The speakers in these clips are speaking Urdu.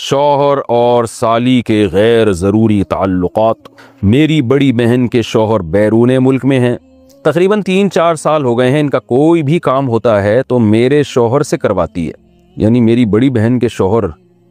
شوہر اور سالی کے غیر ضروری تعلقات۔ میری بڑی بہن کے شوہر بیرون ملک میں ہیں، تقریباً 3-4 سال ہو گئے ہیں، ان کا کوئی بھی کام ہوتا ہے تو میرے شوہر سے کرواتی ہے، یعنی میری بڑی بہن کے شوہر،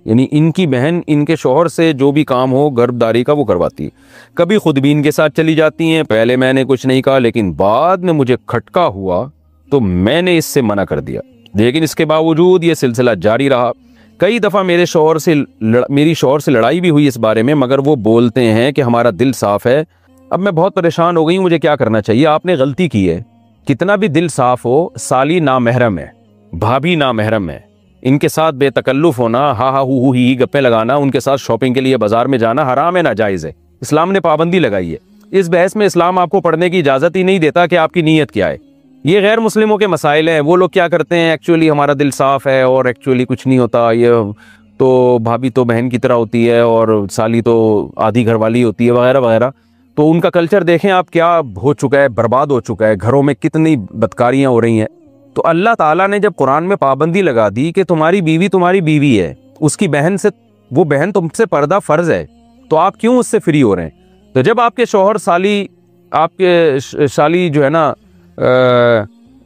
یعنی ان کی بہن ان کے شوہر سے جو بھی کام ہو گربداری کا وہ کرواتی ہے۔ کبھی خود بھی ان کے ساتھ چلی جاتی ہیں، پہلے میں نے کچھ نہیں کہا لیکن بعد میں مجھے کھٹکا ہوا تو میں نے اس سے منع کر دیا، لیکن اس کے باوجود یہ سلسلہ جاری رہا۔ کئی دفعہ میری شوہر سے لڑائی بھی ہوئی اس بارے میں، مگر وہ بولتے ہیں کہ ہمارا دل صاف ہے۔ اب میں بہت پریشان ہو گئی ہوں، مجھے کیا کرنا چاہیے؟ آپ نے غلطی کی ہے، کتنا بھی دل صاف ہو، سالی نامحرم ہے، بھابھی نامحرم ہے، ان کے ساتھ بے تکلف ہونا، ہا ہا ہو ہی گپے لگانا، ان کے ساتھ شاپنگ کے لیے بازار میں جانا حرام ہے، ناجائز ہے، اسلام نے پابندی لگائی ہے۔ اس بحث میں اسلام آپ کو پڑھنے کی اجازت ہی نہیں دیتا کہ آپ کی نیت کیا ہے۔ یہ غیر مسلموں کے مسائل ہیں، وہ لوگ کیا کرتے ہیں، ایکچولی ہمارا دل صاف ہے اور ایکچولی کچھ نہیں ہوتا، یہ تو بھابھی تو بہن کی طرح ہوتی ہے اور سالی تو آدھی گھر والی ہوتی ہے وغیرہ وغیرہ۔ تو ان کا کلچر دیکھیں آپ کیا ہو چکا ہے، برباد ہو چکا ہے، گھروں میں کتنی بدکاریاں ہو رہی ہیں۔ تو اللہ تعالیٰ نے جب قرآن میں پابندی لگا دی کہ تمہاری بیوی ہے، اس کی بہن سے، وہ بہن تم سے پردہ فرض ہے، تو آپ کیوں اس سے فری ہو رہے ہیں؟ تو جب آپ کے شوہر آپ کے سالی جو ہے نا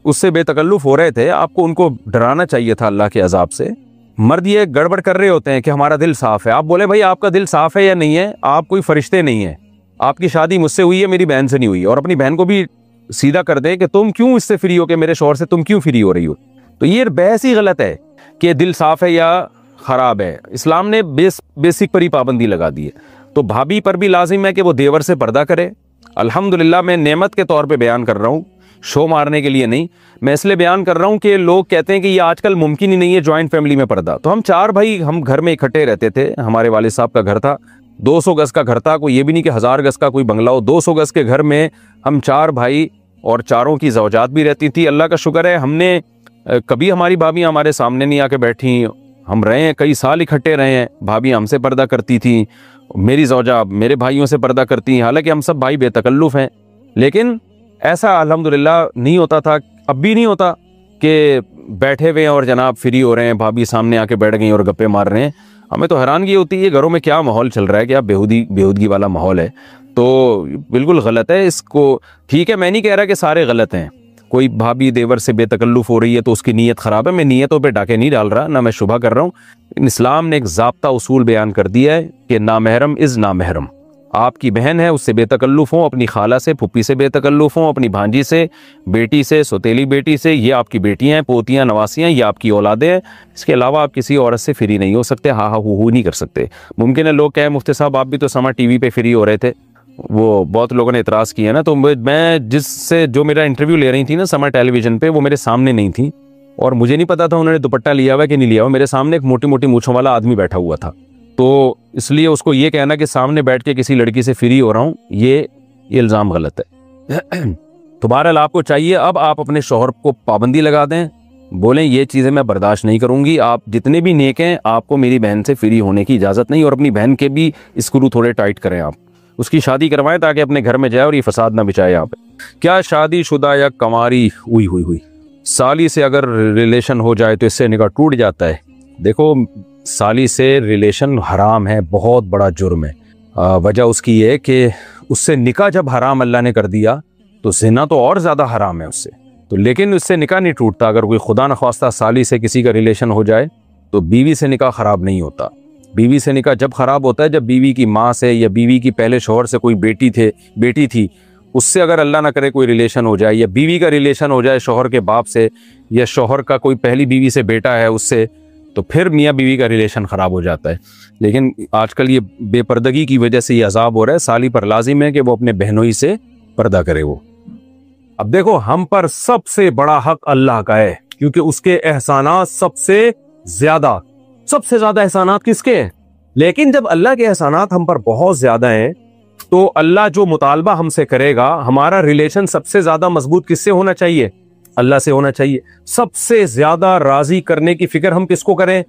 اس سے بے تکلف ہو رہے تھے، آپ کو ان کو ڈرانا چاہیے تھا اللہ کے عذاب سے۔ مرد یہ گڑبڑ کر رہے ہوتے ہیں کہ ہمارا دل صاف ہے، آپ بولے بھائی آپ کا دل صاف ہے یا نہیں ہے، آپ کوئی فرشتے نہیں ہیں، آپ کی شادی مجھ سے ہوئی ہے، میری بہن سے نہیں ہوئی، اور اپنی بہن کو بھی سیدھا کر دیں کہ تم کیوں اس سے فری ہو، کہ میرے شوہر سے تم کیوں فری ہو رہی ہو۔ تو یہ بحث ہی غلط ہے کہ دل صاف ہے یا خراب ہے، اسلام نے بیسک پر ہی پابندی لگا دی ہے۔ تو بھابھی پر بھی لازم ہے کہ وہ دیور سے پردہ کرے۔ الحمدللہ میں نعمت کے طور پہ بیان کر رہا ہوں، شو مارنے کے لیے نہیں، میں اس لیے بیان کر رہا ہوں کہ لوگ کہتے ہیں کہ یہ آج کل ممکن ہی نہیں ہے جوائنٹ فیملی میں پردہ۔ تو ہم 4 بھائی ہم گھر میں اکٹھے رہتے تھے، ہمارے والد صاحب کا گھر تھا، 200 گز کا گھر تھا، کوئی یہ بھی نہیں کہ 1000 گز کا کوئی بنگلہ ہو، 200 گز کے گھر میں ہم 4 بھائی اور چاروں کی زوجات بھی رہتی تھی۔ اللہ کا شکر ہے ہم نے کبھی ہماری بھابیاں ہمارے سامنے نہیں آ کے بیٹھی، ہم رہے ہیں، کئی سال اکٹھے رہے ہیں، بھابیاں ہم سے پردہ کرتی تھیں، میری زوجہ میرے بھائیوں سے پردہ کرتی ہیں، حالانکہ ہم سب بھائی بے تکلف ہیں، لیکن ایسا الحمدللہ نہیں ہوتا تھا، اب بھی نہیں ہوتا کہ بیٹھے ہوئے ہیں اور جناب فری ہو رہے ہیں، بھابھی سامنے آ کے بیٹھ گئی اور گپے مار رہے ہیں۔ ہمیں تو حیرانگی ہوتی ہے گھروں میں کیا ماحول چل رہا ہے، کیا بےہودگی والا ماحول ہے۔ تو بالکل غلط ہے، اس کو ٹھیک ہے، میں نہیں کہہ رہا کہ سارے غلط ہیں، کوئی بھابھی دیور سے بے تکلف ہو رہی ہے تو اس کی نیت خراب ہے، میں نیتوں پہ ڈاکے نہیں ڈال رہا، نہ میں شبہ کر رہا ہوں۔ اسلام نے ایک ضابطہ اصول بیان کر دیا ہے کہ نامحرم از نامحرم، آپ کی بہن ہے اس سے بے تکلف ہوں، اپنی خالہ سے، پھپھی سے بے تکلف ہوں، اپنی بھانجی سے، بیٹی سے، سوتیلی بیٹی سے، یہ آپ کی بیٹیاں ہیں، پوتیاں، نواسیاں، یہ آپ کی اولادیں ہیں، اس کے علاوہ آپ کسی عورت سے فری نہیں ہو سکتے، ہاں ہاں ہو نہیں کر سکتے۔ ممکن ہے لوگ کہیں مفتی صاحب آپ بھی تو سما ٹی وی پہ فری ہو رہے تھے، وہ بہت لوگوں نے اعتراض کیا نا، تو میں جو میرا انٹرویو لے رہی تھی نا سما ٹیلی ویژن پہ، وہ میرے سامنے نہیں تھی اور مجھے نہیں پتا تھا انہوں نے دوپٹہ لیا ہوا کہ نہیں لیا ہوا، میرے سامنے ایک موٹی موٹی مونچھوں والا آدمی بیٹھا ہوا تھا، تو اس لیے اس کو یہ کہنا کہ سامنے بیٹھ کے کسی لڑکی سے فری ہو رہا ہوں، یہ الزام غلط ہے۔ تو بہرحال آپ کو چاہیے اب آپ اپنے شوہر کو پابندی لگا دیں، بولیں یہ چیزیں میں برداشت نہیں کروں گی، آپ جتنے بھی نیک ہیں آپ کو میری بہن سے فری ہونے کی اجازت نہیں، اور اپنی بہن کے بھی اسکرو تھوڑے ٹائٹ کریں، آپ اس کی شادی کروائیں تاکہ اپنے گھر میں جائے اور یہ فساد نہ بچائے آپ۔ کیا شادی شدہ یا کنواری ہوئی سالی سے اگر ریلیشن ہو جائے تو اس سے نکاح ٹوٹ جاتا ہے؟ دیکھو سالی سے ریلیشن حرام ہے، بہت بڑا جرم ہے، وجہ اس کی یہ کہ اس سے نکاح جب حرام اللہ نے کر دیا تو زنا تو اور زیادہ حرام ہے اس سے، تو لیکن اس سے نکاح نہیں ٹوٹتا۔ اگر کوئی خدا نخواستہ سالی سے کسی کا ریلیشن ہو جائے تو بیوی سے نکاح خراب نہیں ہوتا، بیوی سے نکاح جب خراب ہوتا ہے جب بیوی کی ماں سے یا بیوی کی پہلے شوہر سے کوئی بیٹی تھی اس سے اگر اللہ نہ کرے کوئی ریلیشن ہو جائے، یا بیوی کا ریلیشن ہو جائے شوہر کے باپ سے، یا شوہر کا کوئی پہلی بیوی سے بیٹا ہے اس سے، تو پھر میاں بیوی کا ریلیشن خراب ہو جاتا ہے۔ لیکن آج کل یہ بے پردگی کی وجہ سے یہ عذاب ہو رہا ہے، سالی پر لازم ہے کہ وہ اپنے بہنوئی سے پردہ کرے۔ وہ اب دیکھو ہم پر سب سے بڑا حق اللہ کا ہے، کیونکہ اس کے احسانات سب سے زیادہ احسانات کس کے ہیں؟ لیکن جب اللہ کے احسانات ہم پر بہت زیادہ ہیں تو اللہ جو مطالبہ ہم سے کرے گا، ہمارا ریلیشن سب سے زیادہ مضبوط کس سے ہونا چاہیے؟ اللہ سے ہونا چاہیے۔ سب سے زیادہ راضی کرنے کی فکر ہم کس کو کریں؟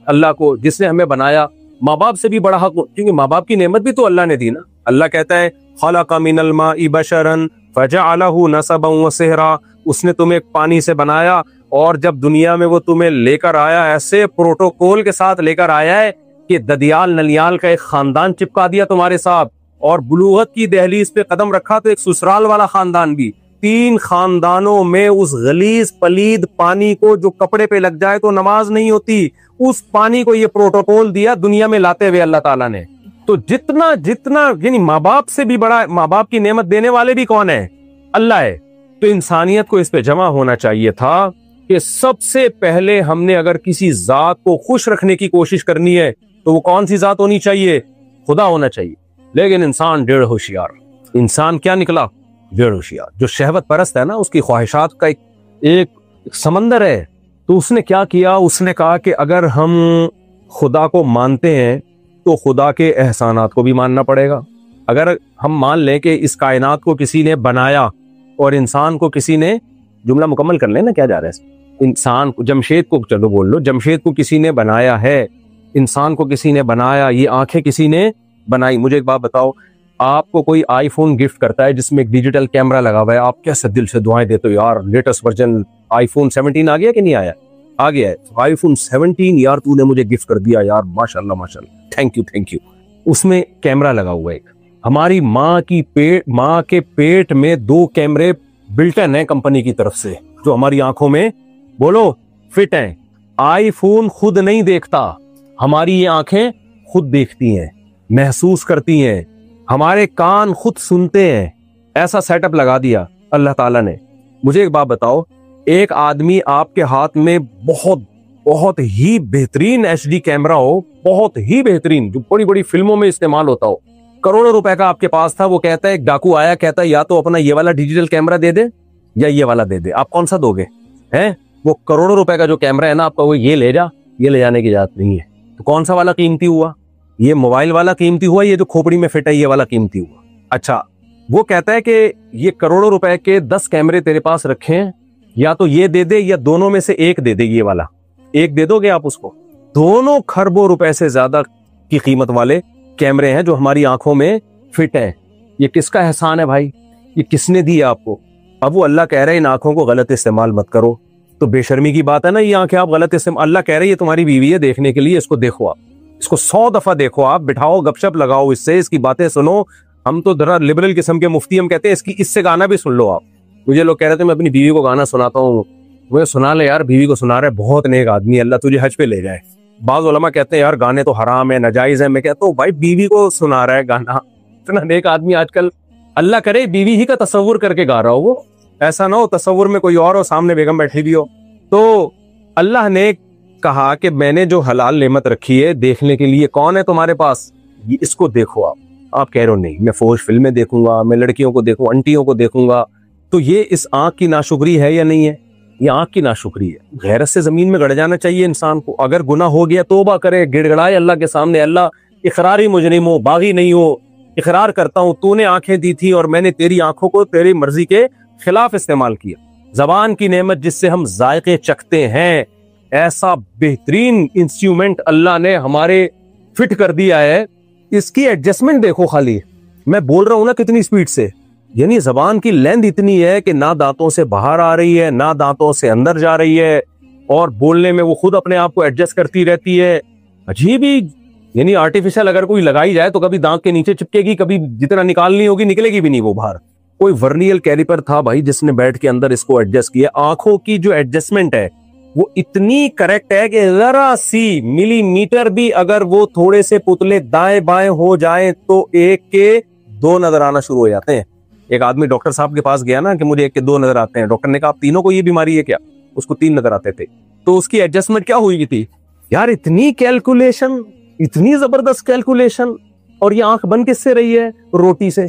اللہ کو، جس نے ہمیں بنایا۔ ماں باپ سے بھی بڑا حق، کیونکہ ماں باپ کی نعمت بھی تو اللہ نے دی نا۔ اللہ کہتا ہے خلق من الماء بشرا فجعلہ نسبا وصہرا، اس نے تمہیں پانی سے بنایا اور جب دنیا میں وہ تمہیں لے کر آیا، ایسے پروٹوکول کے ساتھ لے کر آیا ہے کہ ددیال نلیال کا ایک خاندان چپکا دیا تمہارے ساتھ, اور بلوغت کی دہلیز پہ قدم رکھا تو ایک سسرال والا خاندان بھی. 3 خاندانوں میں اس غلیظ پلید پانی کو جو کپڑے پہ لگ جائے تو نماز نہیں ہوتی, اس پانی کو یہ پروٹوکول دیا دنیا میں لاتے ہوئے اللہ تعالیٰ نے. تو جتنا یعنی ماں باپ سے بھی بڑا, ماں باپ کی نعمت دینے والے بھی کون ہے؟ اللہ ہے. تو انسانیت کو اس پہ جمع ہونا چاہیے تھا کہ سب سے پہلے ہم نے اگر کسی ذات کو خوش رکھنے کی کوشش کرنی ہے تو وہ کون سی ذات ہونی چاہیے؟ خدا ہونا چاہیے. لیکن انسان ڈیڑھ ہوشیار. انسان کیا نکلا؟ ڈیڑھ ہوشیار. جو شہوت پرست ہے نا, اس کی خواہشات کا ایک سمندر ہے. تو اس نے کیا کیا؟ اس نے کہا کہ اگر ہم خدا کو مانتے ہیں تو خدا کے احسانات کو بھی ماننا پڑے گا. اگر ہم مان لیں کہ اس کائنات کو کسی نے بنایا اور انسان کو کسی نے, جملہ مکمل کر لیں نا, کیا جا رہا ہے, انسان کو, جمشید کو, چلو بول لو, جمشید کو کسی نے بنایا ہے, انسان کو کسی نے بنایا, یہ آنکھیں کسی نے بنائی. مجھے ایک بات بتاؤ, آپ کو کوئی آئی فون گفٹ کرتا ہے جس میں ایک ڈیجیٹل کیمرہ لگا ہوا ہے, آپ کیسے دل سے دعائیں دیتے ہو, یار لیٹسٹ ورژن آئی فون 17 آ گیا کہ نہیں آیا؟ آ گیا ہے. آئی فون 17 یار تو نے مجھے گفٹ کر دیا یار, ماشاءاللہ ماشاءاللہ, تھینک یو. اس میں کیمرہ لگا ہوا ہے. ہماری ماں کے پیٹ میں 2 کیمرے بلٹن ہیں کمپنی کی طرف سے جو ہماری آنکھوں میں بولو فٹ ہیں. آئی فون خود نہیں دیکھتا, ہماری یہ آنکھیں خود دیکھتی ہیں, محسوس کرتی ہیں, ہمارے کان خود سنتے ہیں. ایسا سیٹ اپ لگا دیا اللہ تعالیٰ نے. مجھے ایک بات بتاؤ, ایک آدمی آپ کے ہاتھ میں بہت ہی بہترین HD کیمرہ ہو, بہت ہی بہترین, جو بڑی بڑی فلموں میں استعمال ہوتا ہو, کروڑوں روپے کا آپ کے پاس تھا, وہ کہتا ہے, ایک ڈاکو آیا کہتا ہے یا تو اپنا یہ والا ڈیجیٹل کیمرہ دے دے یا یہ والا دے دے, آپ کون سا دو گے؟ ہیں وہ کروڑوں روپے کا جو کیمرہ ہے نا آپ کا, وہ یہ لے جا, یہ لے جانے کی اجازت نہیں ہے. تو کون سا والا قیمتی ہوا؟ یہ موبائل والا قیمتی ہوا, یہ جو کھوپڑی میں فٹ ہے یہ والا قیمتی ہوا. اچھا, وہ کہتا ہے کہ یہ کروڑوں روپے کے 10 کیمرے تیرے پاس رکھے ہیں, یا تو یہ دے دے یا دونوں میں سے ایک دے دے, یہ والا ایک دے دو گے آپ اس کو. دونوں خربوں روپے سے زیادہ کی قیمت والے کیمرے ہیں جو ہماری آنکھوں میں فٹ ہیں. یہ کس کا احسان ہے بھائی؟ یہ کس نے دیا آپ کو؟ اب وہ اللہ کہہ رہے ہیں ان آنکھوں کو غلط استعمال مت کرو, تو بے شرمی کی بات ہے نا, یہ آنکھیں آپ غلط استعمال, اللہ کہہ رہے ہیں یہ تمہاری بیوی ہے دیکھنے کے لیے, اس کو دیکھو, آپ اس کو 100 دفعہ دیکھو, آپ بٹھاؤ, گپ شپ لگاؤ اس سے, اس کی باتیں سنو. ہم تو ذرا لبرل قسم کے مفتی, ہم کہتے ہیں اس سے گانا بھی سن لو آپ. مجھے لوگ کہہ رہے تھے میں اپنی بیوی کو گانا سناتا ہوں, وہ سنا لے یار, بیوی کو سنا رہے, بہت نیک آدمی, اللہ تجھے حج پہ لے جائے. بعض علماء کہتے ہیں یار گانے تو حرام ہے, ناجائز ہے. میں کہتا ہوں بھائی بیوی کو سنا رہا ہے گانا, اتنا نیک آدمی آج کل, اللہ کرے بیوی ہی کا تصور کر کے گا رہا ہو, وہ ایسا نہ ہو تصور میں کوئی اور ہو, سامنے بیگم بیٹھی بھی ہو. تو اللہ نے کہا کہ میں نے جو حلال نعمت رکھی ہے دیکھنے کے لیے, کون ہے تمہارے پاس, اس کو دیکھو. آپ کہہ رہے ہو نہیں میں فوج فلمیں دیکھوں گا, میں لڑکیوں کو دیکھوں, انٹیوں کو دیکھوں گا. تو یہ اس آنکھ کی ناشکری ہے یا نہیں ہے؟ یہ آنکھ کی ناشکری ہے. غیرت سے زمین میں گڑ جانا چاہیے انسان کو. اگر گناہ ہو گیا توبہ کرے, گڑ گڑائے اللہ کے سامنے, اللہ اقراری مجرم ہو, باغی نہیں ہو, اقرار کرتا ہوں تو نے آنکھیں دی تھی اور میں نے تیری آنکھوں کو تیری مرضی کے خلاف استعمال کیا. زبان کی نعمت جس سے ہم ذائقے چکھتے ہیں, ایسا بہترین انسٹرومنٹ اللہ نے ہمارے فٹ کر دیا ہے, اس کی ایڈجسٹمنٹ دیکھو. خالی میں بول رہا ہوں نا کتنی سپیڈ سے, یعنی زبان کی لینتھ اتنی ہے کہ نہ دانتوں سے باہر آ رہی ہے نہ دانتوں سے اندر جا رہی ہے, اور بولنے میں وہ خود اپنے آپ کو ایڈجسٹ کرتی رہتی ہے. عجیب ہی, یعنی آرٹیفیشل اگر کوئی لگائی جائے تو کبھی دانت کے نیچے چپکے گی, کبھی جتنا نکالنی ہوگی نکلے گی بھی نہیں وہ باہر. کوئی ورنیل کیلیپر تھا بھائی جس نے بیٹھ کے اندر اس کو ایڈجسٹ کیا. آنکھوں کی جو ایڈجسٹمنٹ ہے وہ اتنی کریکٹ ہے کہ ذرا سی ملی میٹر بھی اگر وہ تھوڑے سے پتلے دائیں بائیں ہو جائیں تو 1 کے 2 نظر آنا شروع ہو جاتے ہیں. ایک آدمی ڈاکٹر صاحب کے پاس گیا نا کہ مجھے 1 کے 2 نظر آتے ہیں. ڈاکٹر نے کہا آپ تینوں کو یہ بیماری ہے کیا؟ اس کو 3 نظر آتے تھے. تو اس کی ایڈجسٹمنٹ کیا ہوئی تھی یار؟ اتنی کیلکولیشن, اتنی زبردست کیلکولیشن. اور یہ آنکھ بن کس سے رہی ہے؟ روٹی سے.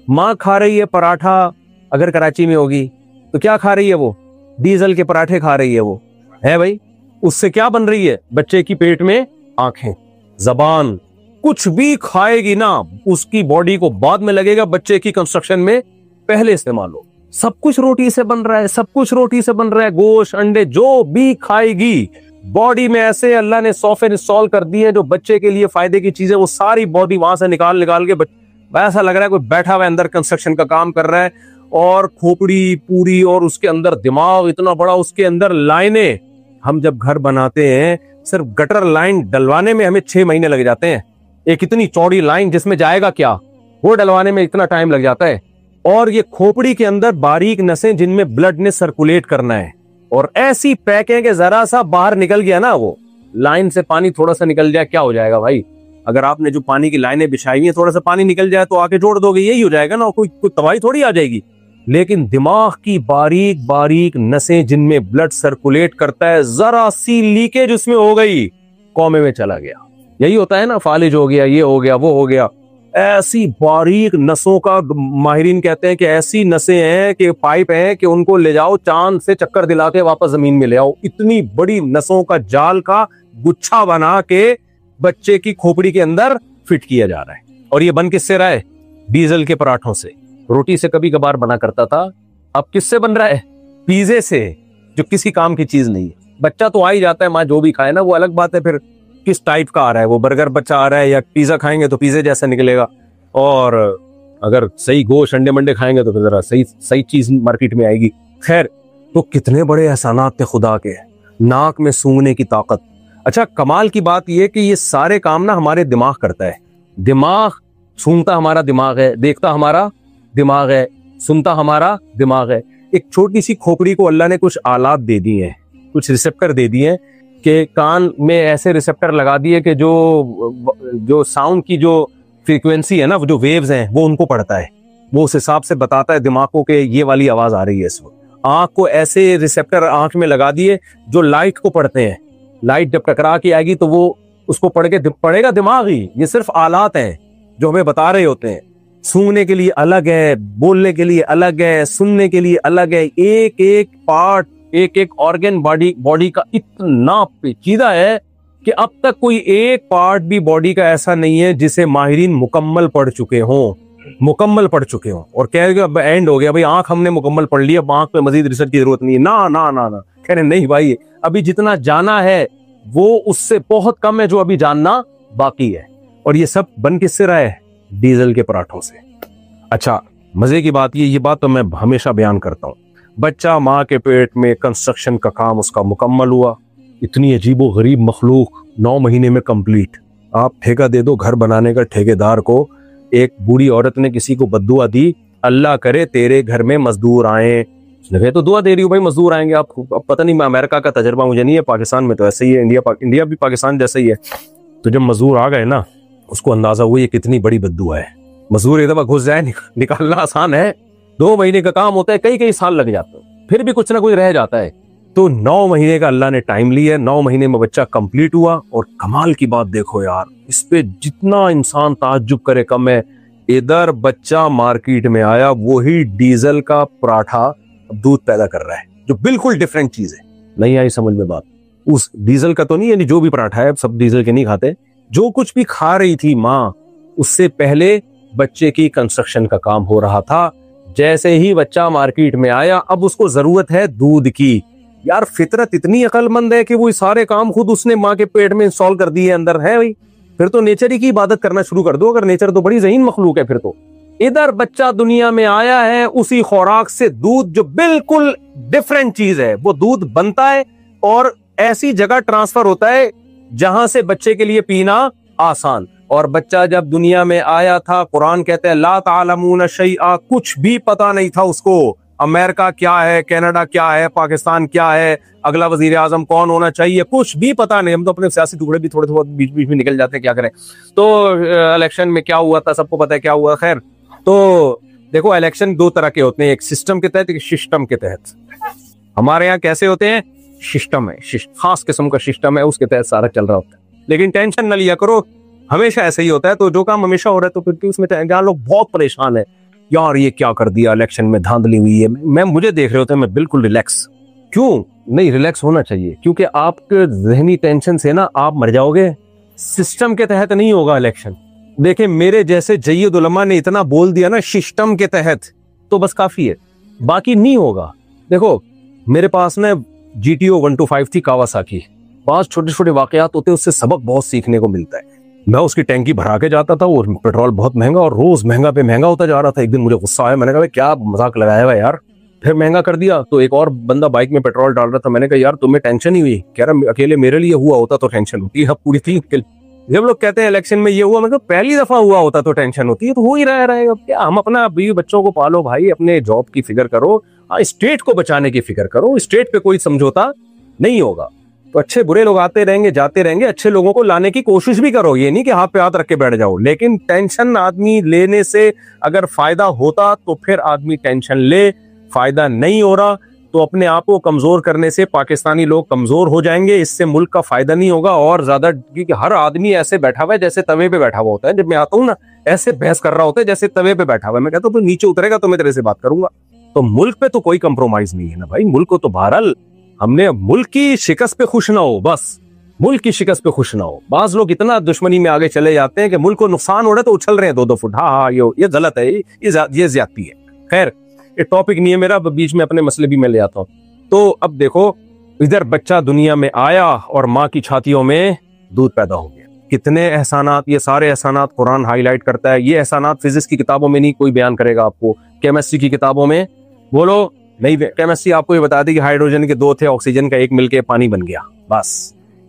ماں کھا رہی ہے پراٹھا, اگر کراچی میں ہوگی تو کیا کھا رہی ہے؟ وہ ڈیزل کے پراٹھے کھا رہی ہے. وہ ہے بھائی, اس سے کیا بن رہی ہے؟ بچے کی پیٹ میں آنکھیں. زبان کچھ بھی کھائے گی نا, اس کی باڈی کو بعد میں لگے گا, بچے کی کنسٹرکشن میں پہلے استعمال ہو. سب کچھ روٹی سے بن رہا ہے, سب کچھ روٹی سے بن رہا ہے. گوشت انڈے جو بھی کھائے گی باڈی میں ایسے اللہ نے سافٹ ویئر انسٹال کر دی ہے جو بچے کے لیے فائدے کی چیزیں, وہ ساری باڈی وہاں سے نکال کے ایسا لگ رہا ہے کوئی بیٹھا ہوا ہے اندر کنسٹرکشن کا کام کر رہا ہے. اور کھوپڑی پوری, اور اس کے اندر دماغ اتنا بڑا, اس کے اندر لائنیں. ہم جب گھر بناتے ہیں صرف گٹر لائن ڈلوانے میں ہمیں 6 مہینے لگ جاتے ہیں. ایک اتنی چوڑی لائن جس میں جائے گا کیا, وہ ڈلوانے میں اتنا ٹائم لگ جاتا ہے. اور یہ کھوپڑی کے اندر باریک نسیں جن میں بلڈ نے سرکولیٹ کرنا ہے, اور ایسی پیک ہے کہ ذرا سا باہر نکل گیا نا, وہ لائن سے پانی تھوڑا سا نکل جائے کیا ہو جائے گا بھائی. اگر آپ نے جو پانی کی لائنیں بچھائی ہوئی ہیں تھوڑا سا پانی نکل جائے تو آ کے جوڑ دو گے, یہی ہو جائے گا نا, کوئی تباہی تھوڑی آ جائے گی. لیکن دماغ کی باریک باریک نسیں جن میں بلڈ سرکولیٹ کرتا ہے, ذرا سی لیکیج اس میں ہو گئی, کومے میں چلا گیا. یہی ہوتا ہے نا, فالج ہو گیا, یہ ہو گیا, وہ ہو گیا. ایسی باریک نسوں کا ماہرین کہتے ہیں کہ ایسی نسیں ہیں کہ پائپ ہیں کہ ان کو لے جاؤ چاند سے چکر دلا کے واپس زمین میں لے آؤ. اتنی بڑی نسوں کا جال کا گچھا بنا کے بچے کی کھوپڑی کے اندر فٹ کیا جا رہا ہے. اور یہ بن کس سے رہا ہے؟ ڈیزل کے پراٹھوں سے. روٹی سے کبھی کبھار بنا کرتا تھا, اب کس سے بن رہا ہے؟ پیزے سے, جو کسی کام کی چیز نہیں ہے. بچہ تو آ ہی جاتا ہے, ماں جو بھی کھائے نا, وہ الگ بات ہے پھر کس ٹائپ کا آ رہا ہے. وہ برگر بچہ آ رہا ہے یا پیزا کھائیں گے تو پیزے جیسا نکلے گا, اور اگر صحیح گوشت انڈے منڈے کھائیں گے تو پھر ذرا صحیح چیز مارکیٹ میں آئے گی. خیر, تو کتنے بڑے احسانات تھے خدا کے, ناک میں سونگنے کی طاقت. اچھا, کمال کی بات یہ کہ یہ سارے کام نا ہمارے دماغ کرتا ہے. دماغ سونگتا ہمارا دماغ ہے, دیکھتا ہمارا دماغ ہے, سنتا ہمارا دماغ ہے. ایک چھوٹی سی کھوپڑی کو اللہ نے کچھ آلات دے دی ہیں, کچھ ریسپٹر دے دیے ہیں کہ کان میں ایسے ریسپٹر لگا دیے کہ جو ساؤنڈ کی جو فریکوینسی ہے نا, وہ جو ویوز ہیں وہ ان کو پڑھتا ہے, وہ اس حساب سے بتاتا ہے دماغ کو کہ یہ والی آواز آ رہی ہے اس وقت. آنکھ کو ایسے ریسپٹر آنکھ میں لگا دیے جو لائٹ کو پڑھتے ہیں. لائٹ جب ٹکرا کے آئے گی تو وہ اس کو پڑھے گا دماغ ہی. یہ صرف آلات ہیں جو ہمیں بتا رہے ہوتے ہیں. سونگنے کے لیے الگ ہے, بولنے کے لیے الگ ہے, سننے کے لیے الگ ہے. ایک ایک پارٹ, ایک ایک آرگن باڈی کا اتنا پیچیدہ ہے کہ اب تک کوئی ایک پارٹ بھی باڈی کا ایسا نہیں ہے جسے ماہرین مکمل پڑھ چکے ہوں. اور کہہ رہے اب اینڈ ہو گیا بھائی, آنکھ ہم نے مکمل پڑھ لی, اب آنکھ پہ مزید ریسرچ کی ضرورت نہیں ہے. نا کہہ رہے نہیں بھائی, ابھی جتنا جانا ہے وہ اس سے بہت کم ہے جو ابھی جاننا باقی ہے. اور یہ سب بن کس سے رہا ہے؟ ڈیزل کے پراٹھوں سے. اچھا, مزے کی بات یہ بات تو میں ہمیشہ بیان کرتا ہوں, بچہ ماں کے پیٹ میں کنسٹرکشن کا کام اس کا مکمل ہوا. اتنی عجیب و غریب مخلوق 9 مہینے میں کمپلیٹ. آپ ٹھیکہ دے دو گھر بنانے کا ٹھیکیدار کو. ایک بوڑھی عورت نے کسی کو بددعا دی, اللہ کرے تیرے گھر میں مزدور آئیں. اس نے کہا تو دعا دے رہی ہوں بھائی, مزدور آئیں گے. آپ اب پتہ نہیں, امریکہ کا تجربہ مجھے نہیں ہے, پاکستان میں تو ایسا ہی ہے, انڈیا بھی پاکستان جیسا ہی ہے. تو جب مزدور آ گئے نا, اس کو اندازہ ہوا یہ کتنی بڑی بددعا ہے. مزدور ایک دفعہ گھس جائے, نکالنا آسان ہے, 2 مہینے کا کام ہوتا ہے, کئی سال لگ جاتے ہیں, پھر بھی کچھ نہ کچھ رہ جاتا ہے. تو 9 مہینے کا اللہ نے ٹائم لیا, 9 مہینے میں بچہ کمپلیٹ ہوا. اور کمال کی بات دیکھو یار, اس پہ جتنا انسان تعجب کرے کم ہے. ادھر بچہ مارکیٹ میں آیا, وہی ڈیزل کا پراٹھا دودھ پیدا کر رہا ہے, جو بالکل ڈیفرنٹ چیز ہے. نہیں آئی سمجھ میں بات؟ اس ڈیزل کا تو نہیں, یعنی جو بھی پراٹھا ہے, سب ڈیزل کے نہیں کھاتے, جو کچھ بھی کھا رہی تھی ماں, اس سے پہلے بچے کی کنسٹرکشن کا کام ہو رہا تھا. جیسے ہی بچہ مارکیٹ میں آیا, اب اس کو ضرورت ہے دودھ کی. یار فطرت اتنی عقل مند ہے کہ وہ سارے کام خود اس نے ماں کے پیٹ میں انسٹال کر دیے اندر ہے. بھائی پھر تو نیچر ہی کی عبادت کرنا شروع کر دو, اگر نیچر تو بڑی ذہین مخلوق ہے پھر تو. ادھر بچہ دنیا میں آیا ہے, اسی خوراک سے دودھ جو بالکل ڈفرینٹ چیز ہے, وہ دودھ بنتا ہے اور ایسی جگہ ٹرانسفر ہوتا ہے جہاں سے بچے کے لیے پینا آسان. اور بچہ جب دنیا میں آیا تھا, قرآن کہتے ہیں لا تعلمون شیئا, کچھ بھی پتا نہیں تھا اس کو. امریکہ کیا ہے, کینیڈا کیا ہے, پاکستان کیا ہے, اگلا وزیر اعظم کون ہونا چاہیے, کچھ بھی پتا نہیں. ہم تو اپنے سیاسی ٹکڑے بھی تھوڑے تھوڑے بیچ میں نکل جاتے ہیں, کیا کریں. تو الیکشن میں کیا ہوا تھا سب کو پتا ہے کیا ہوا. خیر, تو دیکھو الیکشن 2 طرح کے ہوتے ہیں, ایک سسٹم کے تحت, ایک سسٹم کے تحت. ہمارے یہاں کیسے ہوتے ہیں؟ سسٹم ہے, خاص قسم کا سسٹم ہے, اس کے تحت سارا چل رہا ہوتا ہے. لیکن ٹینشن نہ لیا کرو, ہمیشہ ایسا ہی ہوتا ہے. تو جو کام ہمیشہ ہو رہا ہے تو پھر اس میں جہاں لوگ بہت پریشان ہیں, یار یہ کیا کر دیا, الیکشن میں دھاندلی ہوئی ہے. مجھے دیکھ رہے ہوتے ہیں, میں بالکل ریلیکس. کیوں نہیں ریلیکس ہونا چاہیے؟ کیونکہ آپ کے ذہنی ٹینشن سے نا آپ مر جاؤ گے. سسٹم کے تحت نہیں ہوگا الیکشن. دیکھیں میرے جیسے جید علماء نے اتنا بول دیا نا سسٹم کے تحت, تو بس کافی ہے, باقی نہیں ہوگا. دیکھو میرے پاس نا GTO 125 تھی کاواساکی. بعض چھوٹے چھوٹے واقعات ہوتے ہیں, اس سے سبق بہت سیکھنے کو ملتا ہے. میں اس کی ٹینکی بھرا کے جاتا تھا, اور پیٹرول بہت مہنگا, اور روز مہنگا پہ مہنگا ہوتا جا رہا تھا. ایک دن مجھے غصہ آیا, میں نے کہا کیا مذاق لگایا ہوا یار, پھر مہنگا کر دیا تو ایک اور بندہ بائک میں پیٹرول ڈال رہا تھا، میں نے کہا یار تمہیں ٹینشن ہی ہوئی؟ کہہ رہا اکیلے میرے لیے ہوا ہوتا تو ٹینشن ہوتی ہے، اب پوری تھی۔ جب لوگ کہتے ہیں الیکشن میں یہ ہوا، میں کہا پہلی دفعہ ہوا ہوتا تو ٹینشن ہوتی ہے، تو ہو ہی رہے گا کیا؟ ہم اپنا بیوی بچوں کو پالو بھائی، اپنے جاب کی فکر کرو، اسٹیٹ کو بچانے کی فکر کرو، اسٹیٹ پہ کوئی سمجھوتا نہیں ہوگا۔ تو اچھے برے لوگ آتے رہیں گے جاتے رہیں گے، اچھے لوگوں کو لانے کی کوشش بھی کرو، یہ نہیں کہ ہاتھ پہ ہاتھ رکھ کے بیٹھ جاؤ، لیکن ٹینشن آدمی لینے سے اگر فائدہ ہوتا تو پھر آدمی ٹینشن لے، فائدہ نہیں ہو رہا تو اپنے آپ کو کمزور کرنے سے پاکستانی لوگ کمزور ہو جائیں گے، اس سے ملک کا فائدہ نہیں ہوگا اور زیادہ، کیونکہ ہر آدمی ایسے بیٹھا ہوا ہے جیسے توے پہ بیٹھا ہوا ہوتا ہے۔ جب میں آتا ہوں نا ایسے بحث کر رہا ہوتا ہے جیسے توے پہ بیٹھا ہوا ہے، میں کہتا ہوں تو نیچے اترے گا تو میں تیرے سے بات کروں گا۔ تو ملک پہ تو کوئی کمپرومائز نہیں ہے نا بھائی، ملک کو تو بہرحال ہم نے ملک کی شکست پہ خوش نہ ہو، بس ملک کی شکست پہ خوش نہ ہو۔ بعض لوگ اتنا دشمنی میں آگے چلے جاتے ہیں کہ ملک کو نقصان ہو رہا ہے تو اچھل رہے ہیں 2-2 فٹ، ہاں یہ غلط ہے، یہ زیادتی ہے۔ خیر یہ ٹاپک نہیں ہے میرا، بیچ میں اپنے مسئلے بھی میں لے آتا ہوں۔ تو اب دیکھو ادھر بچہ دنیا میں آیا اور ماں کی چھاتیوں میں دودھ پیدا ہو گیا، کتنے احسانات، یہ سارے احسانات قرآن ہائی لائٹ کرتا ہے۔ یہ احسانات فزکس کی کتابوں میں نہیں کوئی بیان کرے گا آپ کو، کیمسٹری کی کتابوں میں بولو نہیں، کیمسٹری آپ کو یہ بتا دے کہ ہائیڈروجن کے 2 تھے، آکسیجن کا 1 مل کے پانی بن گیا، بس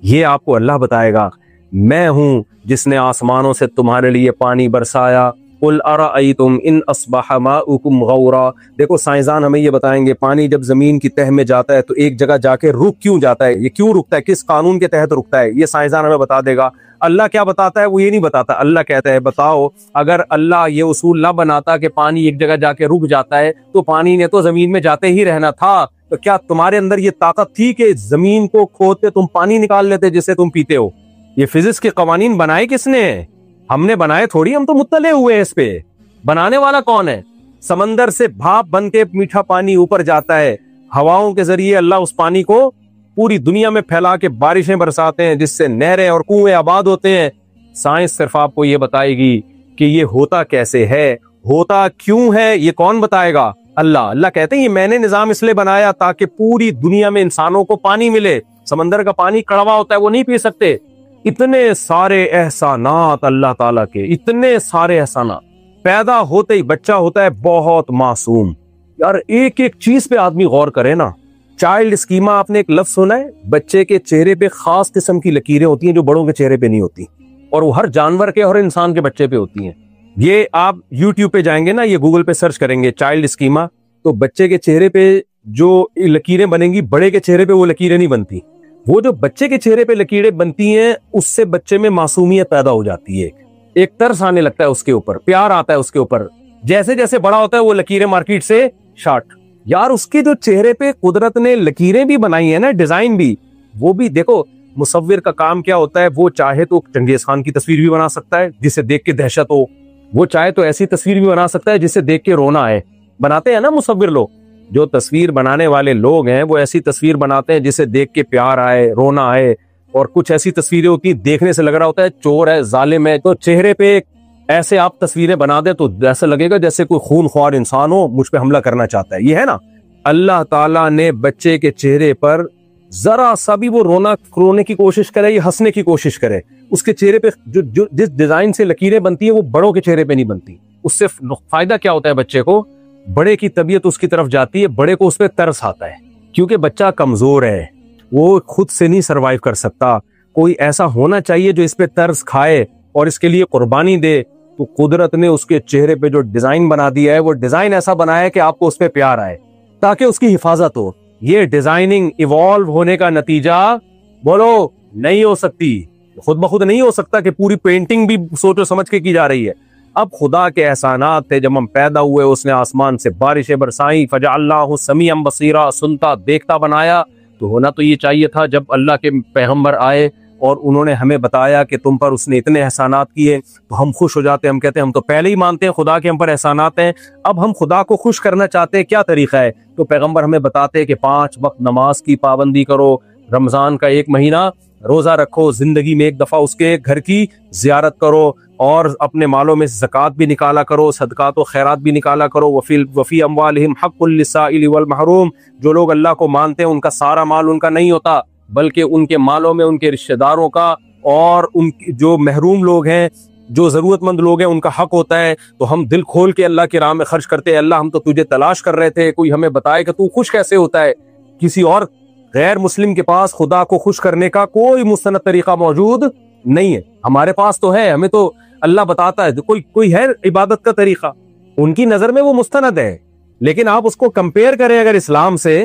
یہ آپ کو اللہ بتائے گا۔ میں ہوں جس نے آسمانوں سے تمہارے لیے پانی برسایا، قل ارأیتم ان اصبح ماؤکم غورا۔ دیکھو سائنسدان ہمیں یہ بتائیں گے پانی جب زمین کی تہ میں جاتا ہے تو ایک جگہ جا کے رک کیوں جاتا ہے، یہ کیوں رکتا ہے، کس قانون کے تحت رکتا ہے، یہ سائنسدان ہمیں بتا دے گا۔ اللہ کیا بتاتا ہے وہ یہ نہیں بتاتا، اللہ کہتا ہے بتاؤ اگر اللہ یہ اصول نہ بناتا کہ پانی ایک جگہ جا کے رک جاتا ہے تو پانی نے تو زمین میں جاتے ہی رہنا تھا، تو کیا تمہارے اندر یہ طاقت تھی کہ زمین کو کھودتے تم پانی نکال لیتے جسے تم پیتے ہو؟ یہ فزکس کے قوانین بنائے کس نے؟ ہم نے بنائے تھوڑی، ہم تو مطلع ہوئے ہیں اس پہ۔ بنانے والا کون ہے؟ سمندر سے بھاپ بن کے میٹھا پانی اوپر جاتا ہے، ہواؤں کے ذریعے اللہ اس پانی کو پوری دنیا میں پھیلا کے بارشیں برساتے ہیں جس سے نہریں اور کنویں آباد ہوتے ہیں۔ سائنس صرف آپ کو یہ بتائے گی کہ یہ ہوتا کیسے ہے، ہوتا کیوں ہے، یہ کون بتائے گا؟ اللہ کہتے ہیں یہ میں نے نظام اس لیے بنایا تاکہ پوری دنیا میں انسانوں کو پانی ملے۔ سمندر کا پانی کڑوا ہوتا ہے، وہ نہیں پی سکتے۔ اتنے سارے احسانات اللہ تعالیٰ کے، اتنے سارے احسانات۔ پیدا ہوتے ہی بچہ ہوتا ہے بہت معصوم، یار ایک ایک چیز پہ آدمی غور کرے نا۔ چائلڈ اسکیما آپ نے ایک لفظ سنا ہے؟ بچے کے چہرے پہ خاص قسم کی لکیریں ہوتی ہیں جو بڑوں کے چہرے پہ نہیں ہوتی، اور وہ ہر جانور کے اور انسان کے بچے پہ ہوتی ہیں۔ یہ آپ یوٹیوب پہ جائیں گے نا، یہ گوگل پہ سرچ کریں گے چائلڈ اسکیما، تو بچے کے چہرے پہ جو لکیریں بنیں گی بڑے کے چہرے پہ وہ لکیریں نہیں بنتی۔ وہ جو بچے کے چہرے پہ لکیریں بنتی ہیں اس سے بچے میں معصومیت پیدا ہو جاتی ہے، ایک ترس آنے لگتا ہے اس کے اوپر، پیار آتا ہے اس کے اوپر۔ جیسے جیسے بڑا ہوتا ہے وہ لکیریں مارکیٹ سے شارٹ۔ یار اس کے جو چہرے پہ قدرت نے لکیریں بھی بنائی ہیں نا، ڈیزائن بھی، وہ بھی دیکھو مصور کا کام کیا ہوتا ہے، وہ چاہے تو چنگیز خان کی تصویر بھی بنا سکتا ہے جسے دیکھ کے دہشت ہو، وہ چاہے تو ایسی تصویر بھی بنا سکتا ہے جسے دیکھ کے رونا آئے۔ بناتے ہیں نا مصور لوگ، جو تصویر بنانے والے لوگ ہیں وہ ایسی تصویر بناتے ہیں جسے دیکھ کے پیار آئے، رونا آئے، اور کچھ ایسی تصویریں ہوتی ہیں دیکھنے سے لگ رہا ہوتا ہے چور ہے، ظالم ہے، تو چہرے پہ ایسے آپ تصویریں بنا دیں تو ایسا لگے گا جیسے کوئی خون خوار انسان ہو مجھ پہ حملہ کرنا چاہتا ہے۔ یہ ہے نا، اللہ تعالیٰ نے بچے کے چہرے پر ذرا سا بھی وہ رونے کی کوشش کرے یا ہنسنے کی کوشش کرے، اس کے چہرے پہ جو جس ڈیزائن سے لکیریں بنتی ہیں وہ بڑوں کے چہرے پہ نہیں بنتی۔ اس سے فائدہ کیا ہوتا ہے بچے کو؟ بڑے کی طبیعت اس کی طرف جاتی ہے، بڑے کو اس پہ ترس آتا ہے، کیونکہ بچہ کمزور ہے، وہ خود سے نہیں سروائیو کر سکتا، کوئی ایسا ہونا چاہیے جو اس پہ ترس کھائے اور اس کے لیے قربانی دے۔ تو قدرت نے اس کے چہرے پہ جو ڈیزائن بنا دیا ہے، وہ ڈیزائن ایسا بنایا ہے کہ آپ کو اس پہ پیار آئے تاکہ اس کی حفاظت ہو۔ یہ ڈیزائننگ ایوالو ہونے کا نتیجہ بولو نہیں ہو سکتی، خود بخود نہیں ہو سکتا کہ پوری پینٹنگ بھی سوچو سمجھ کے کی جا رہی ہے۔ اب خدا کے احسانات تھے، جب ہم پیدا ہوئے اس نے آسمان سے بارشیں برسائیں، فجعلناہ سمیعا بصیرا، سنتا دیکھتا بنایا۔ تو ہونا تو یہ چاہیے تھا جب اللہ کے پیغمبر آئے اور انہوں نے ہمیں بتایا کہ تم پر اس نے اتنے احسانات کیے تو ہم خوش ہو جاتے، ہم کہتے ہیں ہم تو پہلے ہی مانتے ہیں خدا کے ہم پر احسانات ہیں، اب ہم خدا کو خوش کرنا چاہتے ہیں، کیا طریقہ ہے؟ تو پیغمبر ہمیں بتاتے کہ 5 وقت نماز کی پابندی کرو، رمضان کا 1 مہینہ روزہ رکھو، زندگی میں 1 دفعہ اس کے گھر کی زیارت کرو، اور اپنے مالوں میں زکوٰۃ بھی نکالا کرو، صدقات و خیرات بھی نکالا کرو۔ وفی اموالہم حق للسائل والمحروم، جو لوگ اللہ کو مانتے ہیں ان کا سارا مال ان کا نہیں ہوتا، بلکہ ان کے مالوں میں ان کے رشتہ داروں کا اور ان جو محروم لوگ ہیں جو ضرورت مند لوگ ہیں ان کا حق ہوتا ہے تو ہم دل کھول کے اللہ کی راہ میں خرچ کرتے ہیں. اللہ ہم تو تجھے تلاش کر رہے تھے, کوئی ہمیں بتائے کہ تو خوش کیسے ہوتا ہے. کسی اور غیر مسلم کے پاس خدا کو خوش کرنے کا کوئی مستند طریقہ موجود نہیں ہے, ہمارے پاس تو ہے. ہمیں تو اللہ بتاتا ہے کوئی ہے عبادت کا طریقہ, ان کی نظر میں وہ مستند ہے, لیکن آپ اس کو کمپیئر کریں اگر اسلام سے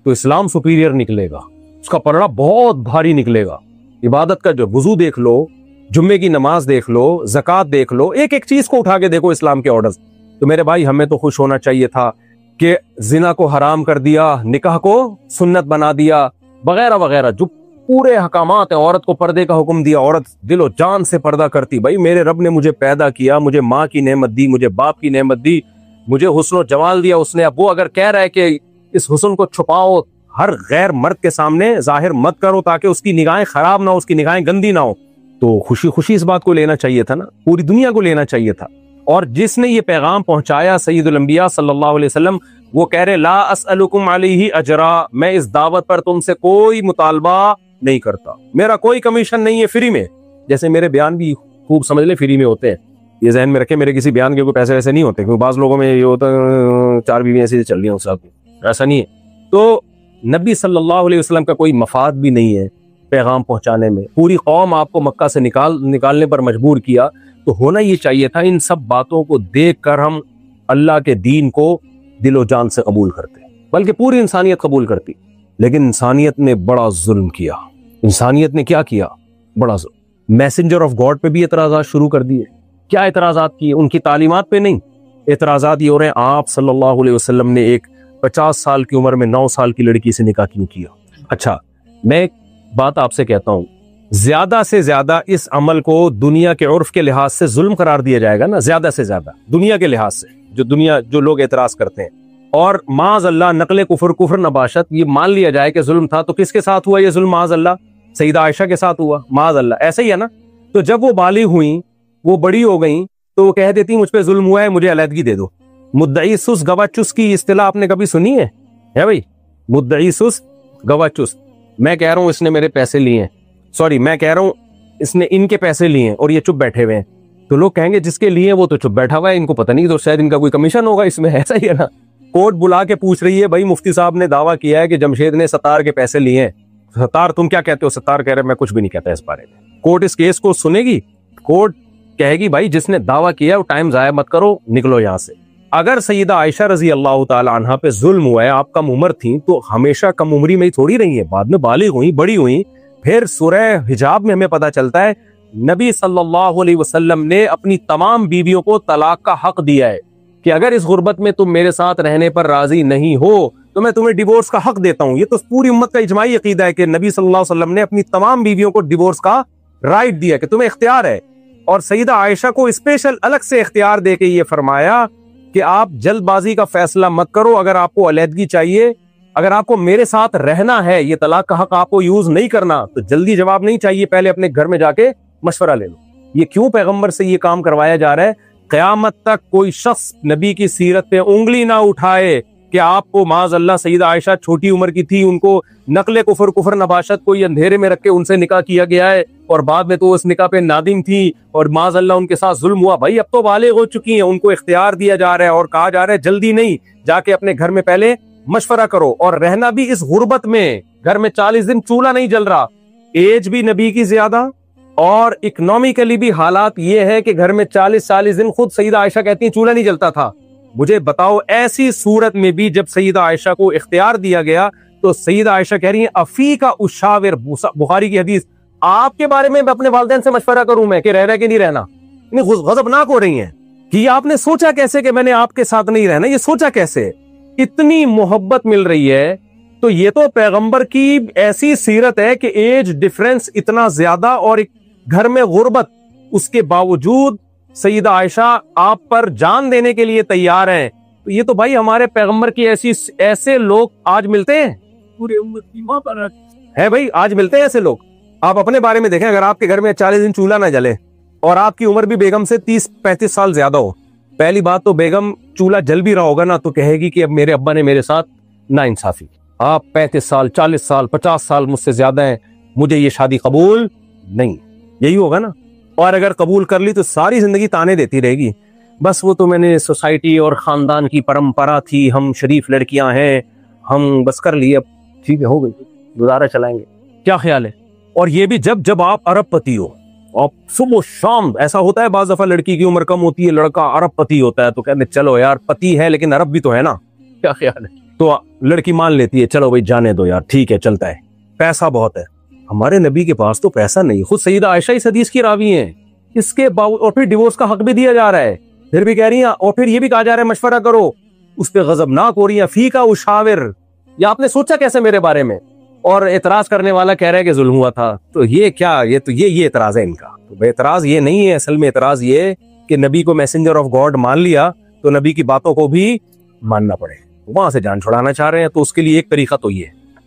تو اسلام سپیریئر نکلے گا, اس کا پلڑا بہت بھاری نکلے گا. عبادت کا جو وضو دیکھ لو, جمعے کی نماز دیکھ لو, زکوٰۃ دیکھ لو, ایک ایک چیز کو اٹھا کے دیکھو اسلام کے آرڈرز. تو میرے بھائی ہمیں تو خوش ہونا چاہیے تھا کہ زنا کو حرام کر دیا, نکاح کو سنت بنا دیا, وغیرہ وغیرہ جو پورے احکامات ہیں. عورت کو پردے کا حکم دیا, عورت دل و جان سے پردہ کرتی. بھائی میرے رب نے مجھے پیدا کیا, مجھے ماں کی نعمت دی, مجھے باپ کی نعمت دی, مجھے حسن و جمال دیا اس نے. اب وہ اگر کہہ رہا ہے کہ اس حسن کو چھپاؤ, ہر غیر مرد کے سامنے ظاہر مت کرو تاکہ اس کی نگاہیں خراب نہ ہو, اس کی نگاہیں گندی نہ ہو, تو خوشی خوشی اس بات کو لینا چاہیے تھا نا, پوری دنیا کو لینا چاہیے تھا. اور جس نے یہ پیغام پہنچایا سید الانبیاء صلی اللہ علیہ وسلم, وہ کہہ رہے لا اسألکم علیہ اجرا, میں اس دعوت پر تم سے کوئی مطالبہ نہیں کرتا, میرا کوئی کمیشن نہیں ہے, فری میں. جیسے میرے بیان بھی خوب سمجھ لیں فری میں ہوتے ہیں, یہ ذہن میں رکھے, میرے کسی بیان کے کوئی پیسے ویسے نہیں ہوتے, کیونکہ بعض لوگوں میں یہ ہوتا ہے 4 بیویاں ایسی چل رہی ہیں اس وقت, ایسا نہیں ہے. تو نبی صلی اللہ علیہ وسلم کا کوئی مفاد بھی نہیں ہے پیغام پہنچانے میں. پوری قوم آپ کو مکہ سے نکالنے پر مجبور کیا, تو ہونا یہ چاہیے تھا ان سب باتوں کو دیکھ کر ہم اللہ کے دین کو دل و جان سے قبول کرتے, بلکہ پوری انسانیت قبول کرتی. لیکن انسانیت نے بڑا ظلم کیا. انسانیت نے کیا کیا؟ بڑا ظلم. میسنجر آف گاڈ پہ بھی اعتراضات شروع کر دیے. کیا اعتراضات کیے؟ ان کی تعلیمات پہ نہیں, اعتراضات یہ ہو رہے ہیں آپ صلی اللہ علیہ وسلم نے ایک 50 سال کی عمر میں 9 سال کی لڑکی سے نکاح کیوں کیا؟ اچھا میں ایک بات آپ سے کہتا ہوں, زیادہ سے زیادہ اس عمل کو دنیا کے عرف کے لحاظ سے ظلم قرار دیا جائے گا نا, زیادہ سے زیادہ دنیا کے لحاظ سے, جو لوگ اعتراض کرتے ہیں. اور معاذ اللہ نقل کفر نباشت یہ مان لیا جائے کہ ظلم تھا, تو کس کے ساتھ ہوا یہ ظلم؟ معاذ اللہ سیدہ عائشہ کے ساتھ ہوا, معاذ اللہ. ایسا ہی ہے نا. تو جب وہ بالغ ہوئیں, وہ بڑی ہو گئیں, تو وہ کہہ دیتی مجھ پہ ظلم ہوا ہے, مجھے علیحدگی دے دو. مدعی سست گواہ چست کی اصطلاح آپ نے کبھی سنی ہے بھائی؟ مدعی سست گواہ چست. میں کہہ رہا ہوں اس نے میرے پیسے لیے ہیں, سوری میں کہہ رہا ہوں اس نے ان کے پیسے لیے ہیں اور یہ چپ بیٹھے ہوئے ہیں, تو لوگ کہیں گے جس کے لیے وہ تو چپ بیٹھا ہوا ہے, ان کو پتہ نہیں, تو شاید ان کا کوئی کمیشن ہوگا اس میں. ایسا ہی ہے نا. کورٹ بلا کے پوچھ رہی ہے بھائی مفتی صاحب نے دعویٰ کیا ہے کہ جمشید نے ستار کے پیسے لیے ہیں, ستار تم کیا کہتے ہو؟ ستار کہہ رہے میں کچھ بھی نہیں کہتا اس بارے میں. کورٹ اس کیس کو سنے گی, کورٹ کہے گی بھائی جس نے دعویٰ کیا وہ ٹائم ضائع مت کرو, نکلو یہاں سے. اگر سیدہ عائشہ رضی اللہ تعالی عنہا پہ ظلم ہوا ہے, آپ کم عمر تھیں, تو ہمیشہ کم عمری میں ہی تھوڑی رہی ہیں, بعد میں بالغ ہوئیں, بڑی ہوئیں. پھر سورہ حجاب میں ہمیں پتہ چلتا ہے نبی صلی اللہ علیہ وسلم نے اپنی تمام بیویوں کو طلاق کا حق دیا ہے کہ اگر اس غربت میں تم میرے ساتھ رہنے پر راضی نہیں ہو تو میں تمہیں ڈیورس کا حق دیتا ہوں. یہ تو پوری امت کا اجماعی عقیدہ ہے کہ نبی صلی اللہ علیہ وسلم نے اپنی تمام بیویوں کو ڈیورس کا رائٹ دیا کہ تمہیں اختیار ہے. اور سیدہ عائشہ کو اسپیشل الگ سے اختیار دے کے یہ فرمایا کہ آپ جلد بازی کا فیصلہ مت کرو, اگر آپ کو علیحدگی چاہیے, اگر آپ کو میرے ساتھ رہنا ہے, یہ طلاق کا حق آپ کو یوز نہیں کرنا, تو جلدی جواب نہیں چاہیے, پہلے اپنے گھر میں جا کے مشورہ لے لو. یہ کیوں پیغمبر سے یہ کام کروایا جا رہا ہے؟ قیامت تک کوئی شخص نبی کی سیرت پہ انگلی نہ اٹھائے کہ آپ کو معاذ اللہ سیدہ عائشہ چھوٹی عمر کی تھی, ان کو نقل کفر نباشت کو یہ اندھیرے میں رکھ کے ان سے نکاح کیا گیا ہے, اور بعد میں تو اس نکاح پہ نادم تھی اور معاذ اللہ ان کے ساتھ ظلم ہوا. بھائی اب تو بالغ ہو چکی ہیں, ان کو اختیار دیا جا رہا ہے اور کہا جا رہا ہے جلدی نہیں, جا کے اپنے گھر میں پہلے مشورہ کرو. اور رہنا بھی اس غربت میں, گھر میں 40 دن چولہا نہیں جل رہا, ایج بھی نبی کی زیادہ, اور اکنامیکلی بھی حالات یہ ہے کہ گھر میں 40 دن خود سیدہ عائشہ کہتی ہیں چولہا نہیں جلتا تھا. مجھے بتاؤ ایسی صورت میں بھی جب سیدہ عائشہ کو اختیار دیا گیا تو سیدہ عائشہ کہہ رہی ہیں افی کا اشاور, بخاری کی حدیث, آپ کے بارے میں اپنے والدین سے مشورہ کروں میں کہ رہ رہا کہ نہیں رہنا. غضبناک ہو رہی ہیں کہ یہ آپ نے سوچا کیسے کہ میں نے آپ کے ساتھ نہیں رہنا, یہ سوچا کیسے؟ اتنی محبت مل رہی ہے. تو یہ تو پیغمبر کی ایسی سیرت ہے کہ ایج ڈفرنس اتنا زیادہ اور گھر میں غربت, اس کے باوجود سیدہ عائشہ آپ پر جان دینے کے لیے تیار ہیں. تو یہ تو بھائی ہمارے پیغمبر کی ایسے لوگ آج ملتے ہیں, پورے امت کی ماں پر ہے بھائی, آج ملتے ہیں ایسے لوگ. آپ اپنے بارے میں دیکھیں, اگر آپ کے گھر میں 40 دن چولہا نہ جلے اور آپ کی عمر بھی بیگم سے 30-35 سال زیادہ ہو, پہلی بات تو بیگم چولہا جل بھی رہا ہوگا نا تو کہے گی کہ اب میرے ابا نے میرے ساتھ ناانصافی, آپ 35 سال 40 سال 50 سال مجھ سے زیادہ ہیں, مجھے یہ شادی قبول نہیں. یہی ہوگا نا. اور اگر قبول کر لی تو ساری زندگی تانے دیتی رہے گی، بس وہ تو میں نے سوسائٹی اور خاندان کی پرمپرا تھی، ہم شریف لڑکیاں ہیں، ہم بس کر لیے، اب ٹھیک ہے ہو گئی، گزارا چلائیں گے. کیا خیال ہے؟ اور یہ بھی جب آپ ارب پتی ہو، اور صبح و شام ایسا ہوتا ہے بعض دفعہ لڑکی کی عمر کم ہوتی ہے، لڑکا ارب پتی ہوتا ہے، تو کہتے ہیں چلو یار پتی ہے لیکن ارب بھی تو ہے نا. کیا خیال ہے؟ تو لڑکی مان لیتی ہے، چلو بھائی جانے دو یار، ٹھیک ہے چلتا ہے، پیسہ بہت ہے. ہمارے نبی کے پاس تو پیسہ نہیں، خود سیدہ عائشہ اس حدیث کی راوی ہیں، اس کے باوجود اور پھر ڈیورس کا حق بھی دیا جا رہا ہے، پھر بھی کہہ رہی ہیں، اور پھر یہ بھی کہا جا رہا ہے مشورہ کرو، اس پہ غضبناک ہو رہی ہیں. فی کا اشاور، یا آپ نے سوچا کیسے میرے بارے میں؟ اور اعتراض کرنے والا کہہ رہا ہے کہ ظلم ہوا تھا. تو یہ کیا، یہ اعتراض ہے ان کا. تو اعتراض یہ نہیں ہے، اصل میں اعتراض یہ کہ نبی کو میسنجر آف گاڈ مان لیا تو نبی کی باتوں کو بھی ماننا پڑے، وہاں سے جان چھڑانا چاہ رہے ہیں. تو اس کے لیے ایک طریقہ تو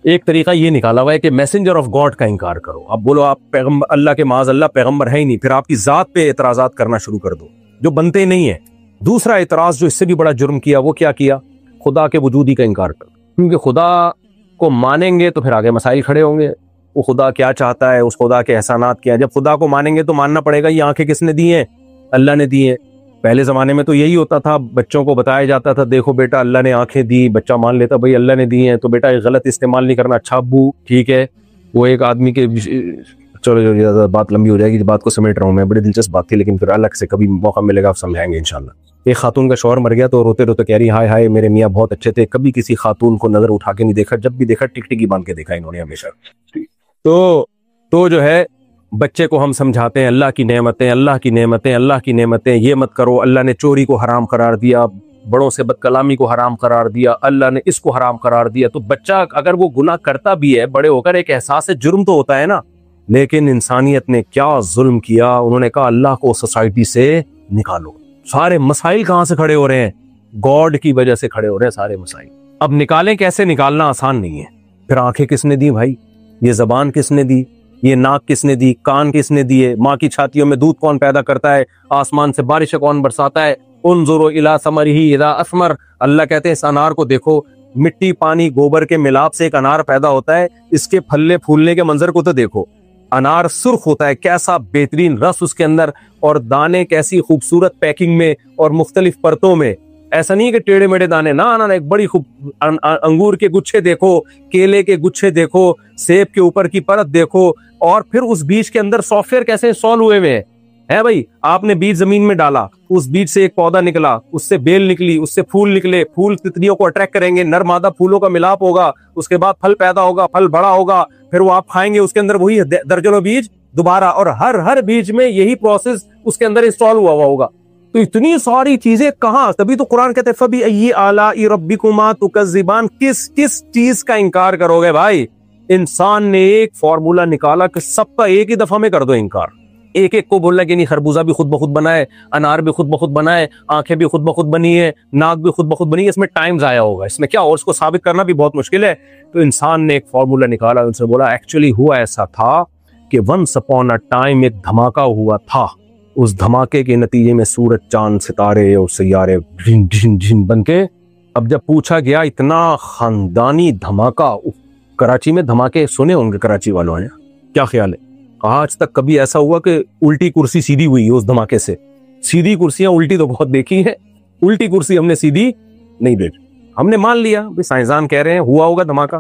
ایک طریقہ یہ نکالا ہوا ہے کہ میسنجر آف گاڈ کا انکار کرو. اب بولو آپ پیغمبر، اللہ کے معاذ اللہ پیغمبر ہے ہی نہیں، پھر آپ کی ذات پہ اعتراضات کرنا شروع کر دو جو بنتے نہیں ہیں. دوسرا اعتراض جو اس سے بھی بڑا جرم کیا، وہ کیا کیا؟ خدا کے وجود ہی کا انکار کر. کیونکہ خدا کو مانیں گے تو پھر آگے مسائل کھڑے ہوں گے. وہ خدا کیا چاہتا ہے، اس خدا کے احسانات کیا ہیں. جب خدا کو مانیں گے تو ماننا پڑے گا یہ آنکھیں کس نے دی ہیں؟ اللہ نے دی ہیں. پہلے زمانے میں تو یہی ہوتا تھا، بچوں کو بتایا جاتا تھا دیکھو بیٹا اللہ نے آنکھیں دی، بچہ مان لیتا بھائی اللہ نے دی ہیں، تو بیٹا غلط استعمال نہیں کرنا. اچھا ابو ٹھیک ہے. وہ ایک آدمی کے، چلو بات لمبی ہو جائے گی، بات کو سمیٹ رہا ہوں میں، بڑی دلچسپ بات تھی لیکن پھر الگ سے کبھی موقع ملے گا آپ سمجھائیں گے انشاءاللہ. ایک خاتون کا شوہر مر گیا تو روتے روتے کہہ رہی ہائے ہائے میرے میاں بہت اچھے تھے، کبھی کسی خاتون کو نظر اٹھا کے نہیں دیکھا، جب بھی دیکھا ٹک ٹکی باندھ کے دیکھا انہوں نے ہمیشہ. تو جو ہے بچے کو ہم سمجھاتے ہیں اللہ کی نعمتیں، اللہ کی نعمتیں، اللہ کی نعمتیں، یہ مت کرو، اللہ نے چوری کو حرام قرار دیا، بڑوں سے بد کلامی کو حرام قرار دیا، اللہ نے اس کو حرام قرار دیا. تو بچہ اگر وہ گناہ کرتا بھی ہے بڑے ہو کر ایک احساس جرم تو ہوتا ہے نا. لیکن انسانیت نے کیا ظلم کیا، انہوں نے کہا اللہ کو سوسائٹی سے نکالو. سارے مسائل کہاں سے کھڑے ہو رہے ہیں؟ گاڈ کی وجہ سے کھڑے ہو رہے ہیں سارے مسائل. اب نکالیں کیسے؟ نکالنا آسان نہیں ہے. پھر آنکھیں کس نے دی بھائی؟ یہ زبان کس نے دی؟ یہ ناک کس نے دی؟ کان کس نے دیے؟ ماں کی چھاتیوں میں دودھ کون پیدا کرتا ہے؟ آسمان سے بارش کون برساتا ہے؟ انظروا الی ثمرہ اذا اثمر، اللہ کہتے ہیں اس انار کو دیکھو، مٹی پانی گوبر کے ملاپ سے ایک انار پیدا ہوتا ہے، اس کے پھلے پھولنے کے منظر کو تو دیکھو. انار سرخ ہوتا ہے، کیسا بہترین رس اس کے اندر، اور دانے کیسی خوبصورت پیکنگ میں اور مختلف پرتوں میں. ایسا نہیں کہ ٹیڑے میڑے دانے، نہ ایک بڑی خوب انگور کے گچھے دیکھو، کیلے کے گچھے دیکھو، سیب کے اوپر کی پرت دیکھو، اور پھر اس بیج کے اندر سافٹ ویئر کیسے انسٹال ہوئے ہوئے ہیں بھائی. آپ نے بیج زمین میں ڈالا، اس بیج سے ایک پودا نکلا، اس سے بیل نکلی، اس سے پھول نکلے، پھول تتلیوں کو اٹریکٹ کریں گے، نر مادہ پھولوں کا ملاپ ہوگا، اس کے بعد پھل پیدا ہوگا، پھل بڑا ہوگا، پھر وہ آپ کھائیں گے، اس کے اندر وہی درجنوں بیج دوبارہ، اور ہر بیج میں یہی پروسیس اس کے اندر انسٹال ہوا ہوگا. تو اتنی ساری چیزیں کہاں؟ تبھی تو قرآن کہتے ہیں فَبِأَيِّ آلَاءِ رَبِّكُمَا تُكَذِّبَانِ، کس چیز کا انکار کرو گے بھائی؟ انسان نے ایک فارمولا نکالا کہ سب کا ایک ہی دفعہ میں کر دو انکار. ایک ایک کو بولنا کہ نہیں خربوزہ بھی خود بخود بنا ہے، انار بھی خود بخود بنا ہے، آنکھیں بھی خود بخود بنی ہے، ناک بھی خود بخود بنی ہے، اس میں ٹائم ضائع ہوگا، اس میں کیا، اور اس کو ثابت کرنا بھی بہت مشکل ہے. تو انسان نے ایک فارمولا نکالا، ان سے بولا ایکچولی ہوا ایسا تھا کہ ونس اپون اے ٹائم ایک دھماکہ ہوا تھا، اس دھماکے کے نتیجے میں سورج چاند ستارے اور سیارے جھن جھن جھن بن کے. اب جب پوچھا گیا اتنا خاندانی دھماکہ، کراچی میں دھماکے سنے ہوں گے کراچی والوں نے، کیا خیال ہے؟ آج تک کبھی ایسا ہوا کہ الٹی کرسی سیدھی ہوئی اس دھماکے سے؟ سیدھی کرسیاں الٹی تو بہت دیکھی ہیں، الٹی کرسی ہم نے سیدھی نہیں دیکھی. ہم نے مان لیا بھائی سائنسدان کہہ رہے ہیں ہوا ہوگا دھماکہ،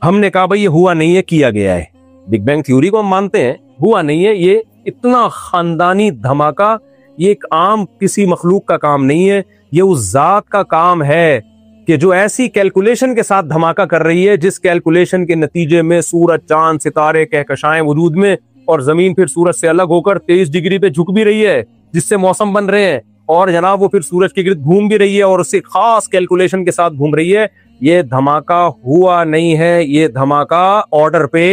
ہم نے کہا بھائی یہ ہوا نہیں ہے، کیا گیا ہے. بگ بینگ تھیوری کو ہم مانتے ہیں، ہوا نہیں ہے. یہ اتنا خاندانی دھماکہ یہ ایک عام کسی مخلوق کا کام نہیں ہے، یہ اس ذات کا کام ہے کہ جو ایسی کیلکولیشن کے ساتھ دھماکہ کر رہی ہے جس کیلکولیشن کے نتیجے میں سورج چاند ستارے کہکشائیں وجود میں، اور زمین پھر سورج سے الگ ہو کر 23 ڈگری پہ جھک بھی رہی ہے جس سے موسم بن رہے ہیں، اور جناب وہ پھر سورج کے گرد گھوم بھی رہی ہے اور اس سے خاص کیلکولیشن کے ساتھ گھوم رہی ہے. یہ دھماکہ ہوا نہیں ہے، یہ دھماکہ آرڈر پہ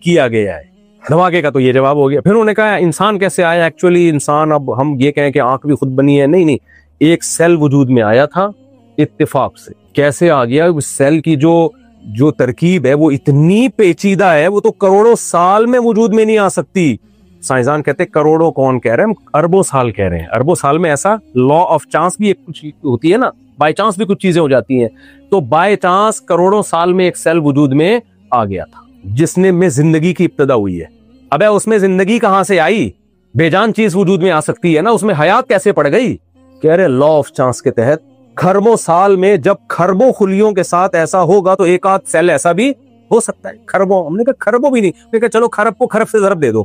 کیا گیا ہے. دھماکے کا تو یہ جواب ہو گیا. پھر انہوں نے کہا انسان کیسے آیا؟ ایکچولی انسان، اب ہم یہ کہیں کہ آنکھ بھی خود بنی ہے، نہیں، ایک سیل وجود میں آیا تھا اتفاق سے. کیسے آ گیا؟ اس سیل کی جو ترکیب ہے وہ اتنی پیچیدہ ہے، وہ تو کروڑوں سال میں وجود میں نہیں آ سکتی. سائنسدان کہتے ہیں کروڑوں کون کہہ رہے ہیں، ہم اربوں سال کہہ رہے ہیں. اربوں سال میں ایسا لا آف چانس بھی ایک کچھ ہوتی ہے نا، بائی چانس بھی کچھ چیزیں ہو جاتی ہیں. تو بائی چانس کروڑوں سال میں ایک سیل وجود میں آ گیا تھا جس میں زندگی کی ابتدا ہوئی ہے. ابے اس میں زندگی کہاں سے آئی؟ بے جان چیز وجود میں آ سکتی ہے نا, اس میں حیات کیسے پڑ گئی؟ کہہ رہے لا آف چانس کے تحت خربوں سال میں جب خربوں خلیوں کے ساتھ ایسا ہوگا تو ایک آدھ سیل ایسا بھی ہو سکتا ہے. خربوں, ہم نے کہا خربوں بھی نہیں, ہم نے کہا چلو خرب کو خرب سے ضرب دے دو.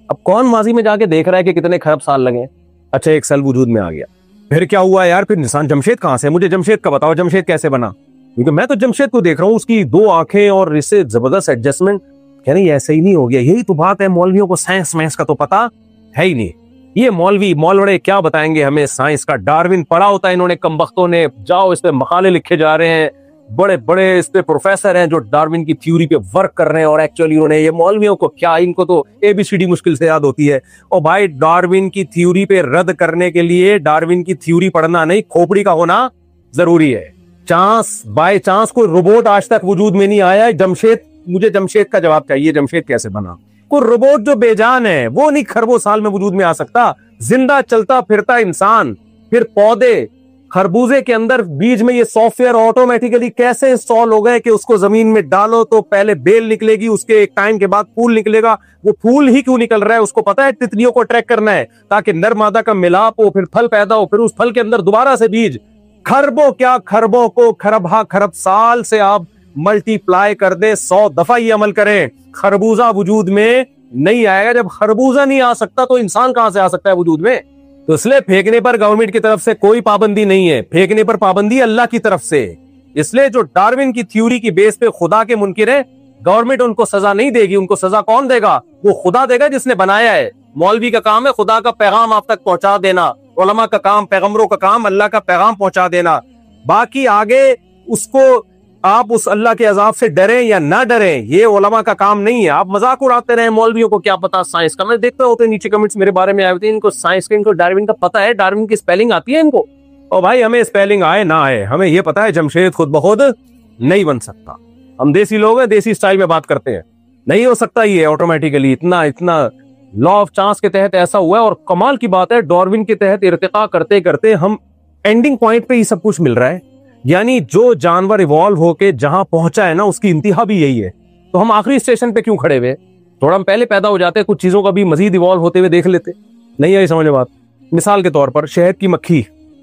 اب کون ماضی میں جا کے دیکھ رہا ہے کہ کتنے خرب سال لگے؟ اچھا ایک سیل وجود میں آ گیا, پھر کیا ہوا یار؟ پھر انسان جمشید کہاں سے؟ مجھے جمشید کا بتاؤ, جمشید کیسے بنا؟ کیونکہ میں تو جمشید کو دیکھ رہا ہوں, اس کی 2 آنکھیں اور اس سے زبردست ایڈجسٹمنٹ. کہہ رہے ایسے ہی نہیں ہو گیا. یہی تو بات ہے, مولویوں کو سائنس مینس کا تو پتا ہے ہی نہیں. یہ مولوڑے کیا بتائیں گے ہمیں سائنس کا؟ ڈارون پڑھا ہوتا ہے انہوں نے, کم بختوں نے. جاؤ اس پہ مقالے لکھے جا رہے ہیں, بڑے بڑے اس پہ پروفیسر ہیں جو ڈارون کی تھیوری پہ ورک کر رہے ہیں, اور ایکچولی انہوں نے, یہ مولویوں کو کیا, ان کو تو ABCD مشکل سے یاد ہوتی ہے. اور بھائی ڈارون کی تھیوری پہ رد کرنے کے لیے ڈارون کی تھیوری پڑھنا نہیں, کھوپڑی کا ہونا ضروری ہے. چانس بائی چانس کوئی روبوٹ آج تک وجود میں نہیں آیا. جمشید, مجھے جمشید کا جواب چاہیے, جمشید کیسے بنا؟ کوئی روبوٹ جو بے جان ہے وہ نہیں خربوں سال میں وجود میں آ سکتا. زندہ چلتا پھرتا انسان, پھر پودے. خربوزے کے اندر بیج میں یہ سافٹ ویئر آٹومیٹیکلی کیسے انسٹال ہو گئے کہ اس کو زمین میں ڈالو تو پہلے بیل نکلے گی, اس کے ایک ٹائم کے بعد پھول نکلے گا. وہ پھول ہی کیوں نکل رہا ہے؟ اس کو پتا ہے تتلیوں کو اٹریکٹ کرنا ہے تاکہ نر مادہ کا ملاپ ہو, پھر پھل پیدا ہو, پھر اس پھل کے اندر دوبارہ سے بیج. خربوں کیا, خربوں کو خرب سال سے آپ ملٹی پلائی کر دیں, 100 دفعہ یہ عمل کریں, خربوزہ وجود میں نہیں آئے گا. جب خربوزہ نہیں آ سکتا تو انسان کہاں سے آ سکتا ہے وجود میں؟ تو اس لیے پھینکنے پر گورنمنٹ کی طرف سے کوئی پابندی نہیں ہے, پھینکنے پر پابندی اللہ کی طرف سے. اس لیے جو ڈارون کی تھیوری کی بیس پہ خدا کے منکر ہیں, گورنمنٹ ان کو سزا نہیں دے گی. ان کو سزا کون دے گا؟ وہ خدا دے گا جس نے بنایا ہے. مولوی کا کام ہے خدا کا پیغام آپ تک پہنچا دینا, علماء کا کام, پیغمبروں کا کام اللہ کا پیغام پہنچا دینا. باقی آگے اس کو آپ اس اللہ کے عذاب سے ڈریں یا نہ ڈریں, یہ علماء کا کام نہیں ہے. آپ مذاق اڑاتے رہیں, مولویوں کو کیا پتا سائنس کا. میں دیکھتا ہوتے نیچے کمنٹس میرے بارے میں آئے ہوتے ہیں, ان کو سائنس کا, ان کو ڈارون کا پتا ہے, ڈارون کی سپیلنگ آتی ہے ان کو. اور بھائی ہمیں سپیلنگ آئے نہ آئے, ہمیں یہ پتا ہے جمشید خود بخود نہیں بن سکتا. ہم دیسی لوگ ہیں, دیسی سٹائل میں بات کرتے ہیں, نہیں ہو سکتا یہ آٹومیٹیکلی. اتنا لا آف چانس کے تحت ایسا ہوا ہے. اور کمال کی بات ہے, ڈارون کے تحت ارتقا کرتے کرتے ہم اینڈنگ پوائنٹ پہ ہی سب کچھ مل رہا ہے. یعنی جو جانور ایوالو ہو کے جہاں پہنچا ہے نا, اس کی انتہا بھی یہی ہے. تو ہم آخری اسٹیشن پہ کیوں کھڑے ہوئے؟ تھوڑا ہم پہلے پیدا ہو جاتے, کچھ چیزوں کا بھی مزید ایوالو ہوتے ہوئے دیکھ لیتے. نہیں آئی سمجھ بات؟ مثال کے طور پر شہد کی مکھی,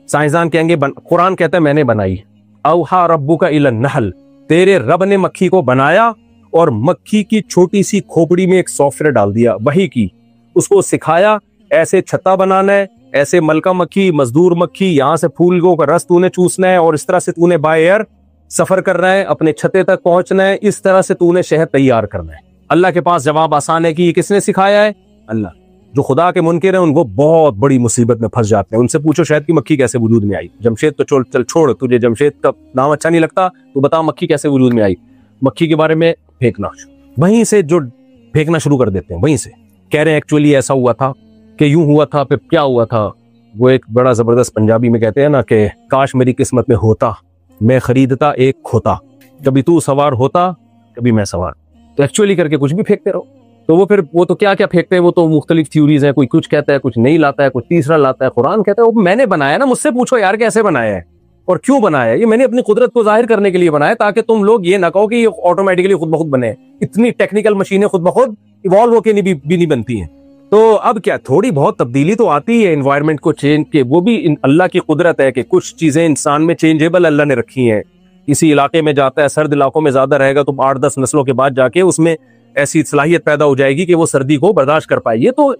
سائنسدان کہیں گے, قرآن کہتا ہے میں نے بنائی. اوحا ربک الی النحل, تیرے رب نے مکھی کو بنایا اور مکھی کی چھوٹی سی کھوپڑی میں ایک سافٹ ویئر ڈال دیا, وہی کی, اس کو سکھایا ایسے چھتا بنانا ہے, ایسے ملکہ مکھی, مزدور مکھی, یہاں سے پھولوں کا رس تو نے چوسنا ہے, اور اس طرح سے تو نے بائی ایئر سفر کرنا ہے, اپنے چھتے تک پہنچنا ہے, اس طرح سے تو نے شہد تیار کرنا ہے. اللہ کے پاس جواب آسان ہے کہ یہ کس نے سکھایا ہے؟ اللہ. جو خدا کے منکر ہیں ان کو بہت بڑی مصیبت میں پھنس جاتے ہیں. ان سے پوچھو شہد کی مکھی کیسے وجود میں آئی؟ جمشید تو چل چھوڑ, تجھے جمشید کا نام اچھا نہیں لگتا, تو بتا مکھی کیسے وجود میں آئی. مکھی کے بارے میں پھینکنا, وہیں سے جو پھینکنا شروع کر دیتے ہیں, وہیں سے کہہ رہے ہیں ایکچولی ایسا ہوا تھا کہ یوں ہوا تھا, پھر کیا ہوا تھا. وہ ایک بڑا زبردست پنجابی میں کہتے ہیں نا کہ کاش میری قسمت میں ہوتا, میں خریدتا ایک کھوتا, کبھی تو سوار ہوتا کبھی میں سوار. تو ایکچولی کر کے کچھ بھی پھینکتے رہو. تو وہ پھر وہ تو کیا کیا پھینکتے ہیں, وہ تو مختلف تھیوریز ہیں, کوئی کچھ کہتا ہے, کچھ نہیں لاتا ہے, کوئی تیسرا لاتا ہے. قرآن کہتا ہے وہ میں نے بنایا نا, مجھ سے پوچھو یار کیسے بنایا ہے اور کیوں بنایا ہے. یہ میں نے اپنی قدرت کو ظاہر کرنے کے لیے بنایا, تاکہ تم لوگ یہ نہ کہو کہ یہ آٹومیٹکلی خود بخود بنے. اتنی ٹیکنیکل مشینیں خود بخود ایوالو ہو کے بھی نہیں بنتی ہیں. تو اب کیا تھوڑی بہت تبدیلی تو آتی ہے انوائرمنٹ کو چینج کے, وہ بھی اللہ کی قدرت ہے کہ کچھ چیزیں انسان میں چینجیبل اللہ نے رکھی ہیں. کسی علاقے میں جاتا ہے, سرد علاقوں میں زیادہ رہے گا تو 8-10 نسلوں کے بعد جا کے اس میں ایسی صلاحیت پیدا ہو جائے گی کہ وہ سردی کو برداشت کر پائے. یہ تو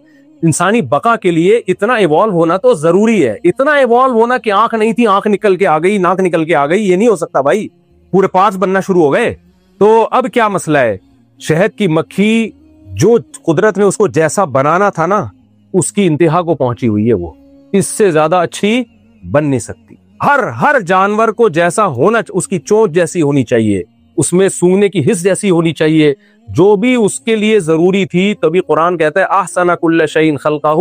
انسانی بقا کے لیے اتنا ایوالو ہونا تو ضروری ہے. اتنا ایوالو ہونا کہ آنکھ نہیں تھی آنکھ نکل کے آ گئی, ناک نکل کے آ گئی, یہ نہیں ہو سکتا بھائی. پورے پارٹس بننا شروع ہو گئے. تو اب کیا مسئلہ ہے, شہد کی مکھی جو قدرت نے اس کو جیسا بنانا تھا نا, اس کی انتہا کو پہنچی ہوئی ہے. وہ اس سے زیادہ اچھی بن نہیں سکتی. ہر جانور کو جیسا ہونا, اس کی چونچ جیسی ہونی چاہیے, اس میں سونگنے کی حس جیسی ہونی چاہیے, جو بھی اس کے لیے ضروری تھی. تبھی قرآن کہتا ہے احسن کل شیء خلقہ,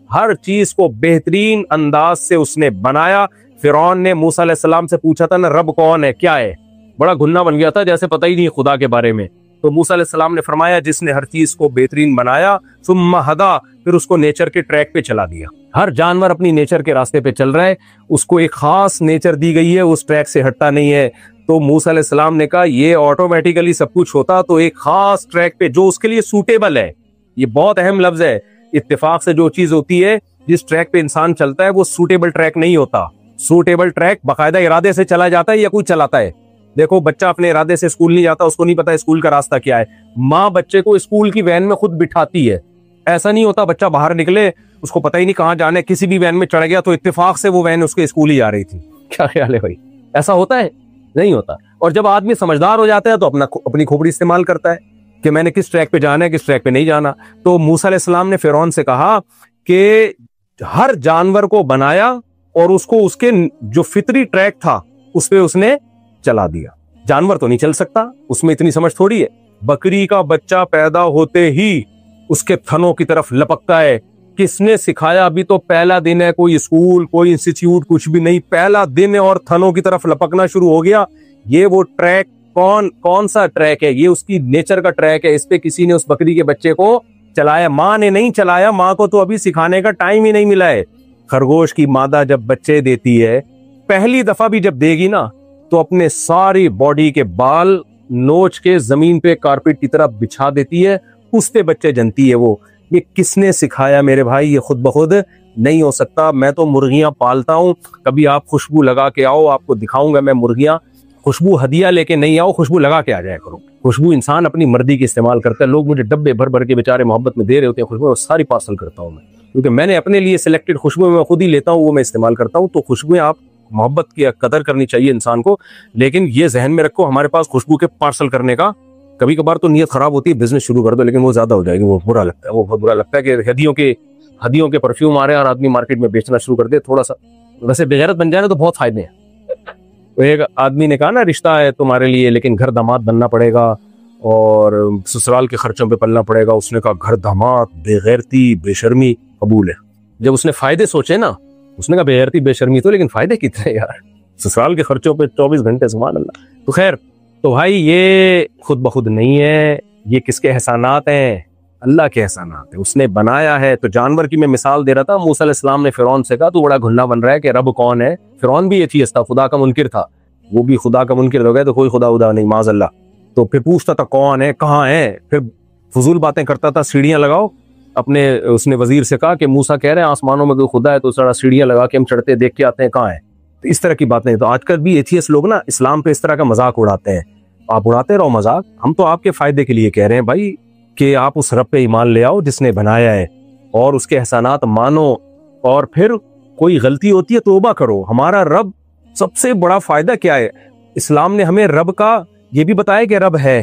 ہر چیز کو بہترین انداز سے اس نے بنایا. فرعون نے موسیٰ علیہ السلام سے پوچھا تھا نا رب کون ہے, کیا ہے, بڑا گھننا بن گیا تھا, جیسے پتہ ہی نہیں خدا کے بارے میں. تو موسیٰ علیہ السلام نے فرمایا جس نے ہر چیز کو بہترین بنایا, ثم ہدا, پھر اس کو نیچر کے ٹریک پہ چلا دیا. ہر جانور اپنی نیچر کے راستے پہ چل رہا ہے, اس کو ایک خاص نیچر دی گئی ہے, اس ٹریک سے ہٹتا نہیں ہے. تو موسیٰ علیہ السلام نے کہا یہ آٹومیٹیکلی سب کچھ ہوتا تو ایک خاص ٹریک پہ جو اس کے لیے سوٹیبل ہے, یہ بہت اہم لفظ ہے, اتفاق سے جو چیز ہوتی ہے، جس ٹریک پہ انسان چلتا ہے وہ سوٹیبل ٹریک نہیں ہوتا. سوٹیبل ٹریک باقاعدہ ارادے سے چلا جاتا ہے یا کوئی چلاتا ہے. دیکھو بچہ اپنے ارادے سے اسکول نہیں جاتا، اس کو نہیں پتا اسکول کا راستہ کیا ہے. ماں بچے کو اسکول کی وین میں خود بٹھاتی ہے. ایسا نہیں ہوتا بچہ باہر نکلے اس کو پتہ ہی نہیں کہاں جانا ہے، کسی بھی وین میں چڑھ گیا تو اتفاق سے وہ وین اس کے اسکول ہی جا رہی تھی. کیا خیال ہے بھائی؟ ایسا ہوتا ہے؟ نہیں ہوتا. اور جب آدمی سمجھدار ہو جاتا ہے تو اپنی کھوپڑی استعمال کرتا ہے کہ میں نے کس ٹریک پہ جانا ہے، کس ٹریک پہ نہیں جانا. تو موسیٰ علیہ السلام نے فرعون سے کہا کہ ہر جانور کو بنایا اور اس کو اس کے جو فطری ٹریک تھا اس پہ اس نے چلا دیا. جانور تو نہیں چل سکتا، اس میں اتنی سمجھ تھوڑی ہے. بکری کا بچہ پیدا ہوتے ہی اس کے تھنوں کی طرف لپکتا ہے. کس نے سکھایا؟ ابھی تو پہلا دن ہے، کوئی اسکول کوئی انسٹیٹیوٹ کچھ بھی نہیں، پہلا دن ہے اور تھنوں کی طرف لپکنا شروع ہو گیا. یہ وہ ٹریک کون سا ٹریک ہے؟ یہ اس کی نیچر کا ٹریک ہے. اس پہ کسی نے اس بکری کے بچے کو چلایا؟ ماں نے نہیں چلایا، ماں کو تو ابھی سکھانے کا ٹائم ہی نہیں ملا ہے. خرگوش کی مادہ جب بچے دیتی ہے، پہلی دفعہ بھی جب دے گی نا تو اپنے ساری باڈی کے بال نوچ کے زمین پہ کارپیٹ کی طرح بچھا دیتی ہے، اس پہ بچے جنتی ہے. وہ یہ کس نے سکھایا میرے بھائی؟ یہ خود بخود نہیں ہو سکتا. میں تو مرغیاں پالتا ہوں، کبھی آپ خوشبو لگا کے آؤ، آپ کو دکھاؤں گا میں مرغیاں. خوشبو ہدیہ لے کے نہیں آؤ، خوشبو لگا کے آ جایا کرو. خوشبو انسان اپنی مرضی کی استعمال کرتا ہے. لوگ مجھے ڈبے بھر بھر کے بیچارے محبت میں دے رہے ہوتے ہیں خوشبو، ساری پارسل کرتا ہوں میں، کیونکہ میں نے اپنے لیے سلیکٹڈ خوشبو میں خود ہی لیتا ہوں، وہ میں استعمال کرتا ہوں. تو خوشبوئیں آپ محبت کی قدر کرنی چاہیے انسان کو، لیکن یہ ذہن میں رکھو ہمارے پاس خوشبو کے پارسل کرنے کا کبھی کبھار تو نیت خراب ہوتی ہے، بزنس شروع کر دو، لیکن وہ زیادہ ہو جائے گی، وہ برا لگتا ہے. وہ بہت برا لگتا ہے کہ ہدیوں کے پرفیوم آ رہے ہیں اور آدمی مارکیٹ میں بیچنا شروع کر دے. تھوڑا سا ویسے بغیرت بن جائے نا تو بہت فائدے ہیں. ایک آدمی نے کہا نا رشتہ ہے تمہارے لیے لیکن گھر داماد بننا پڑے گا اور سسرال کے خرچوں پہ پلنا پڑے گا. اس نے کہا گھر داماد، بے غیرتی بے شرمی قبول ہے. جب اس نے فائدے سوچے نا، اس نے کہا بے غیرتی بے شرمی تو، لیکن فائدے کتنے یار، سسرال کے خرچوں پہ 24 گھنٹے، سبحان اللہ. تو خیر، تو بھائی یہ خود بخود نہیں ہے، یہ کس کے احسانات ہیں؟ اللہ کے احسانات ہیں. اس نے بنایا ہے. تو جانور کی میں مثال دے رہا تھا. موسیٰ علیہ السلام نے فرعون سے کہا تو بڑا گھننا بن رہا ہے کہ رب کون ہے. فرعون بھی ایتھیسٹ تھا، خدا کا منکر تھا. وہ بھی خدا کا منکر ہو گئے تو کوئی خدا نہیں، معاذ اللہ. تو پھر پوچھتا تھا کون ہے، کہاں ہے، پھر فضول باتیں کرتا تھا. سیڑھیاں لگاؤ اپنے، اس نے وزیر سے کہا کہ موسیٰ کہہ رہے ہیں آسمانوں میں کوئی خدا ہے تو سارا سیڑھیاں لگا کے ہم چڑھتے دیکھ کے آتے ہیں کہاں ہے. تو اس طرح کی بات نہیں. تو آج کل بھی ایتھیسٹ لوگ نا اسلام پہ اس طرح کا مذاق اڑاتے ہیں. آپ اڑاتے رہو مذاق، ہم تو آپ کے فائدے کے لیے کہہ رہے ہیں بھائی کہ آپ اس رب پہ ایمان لے آؤ جس نے بنایا ہے اور اس کے احسانات مانو، اور پھر کوئی غلطی ہوتی ہے توبہ کرو. ہمارا رب سب سے بڑا فائدہ کیا ہے؟ اسلام نے ہمیں رب کا یہ بھی بتایا کہ رب ہے،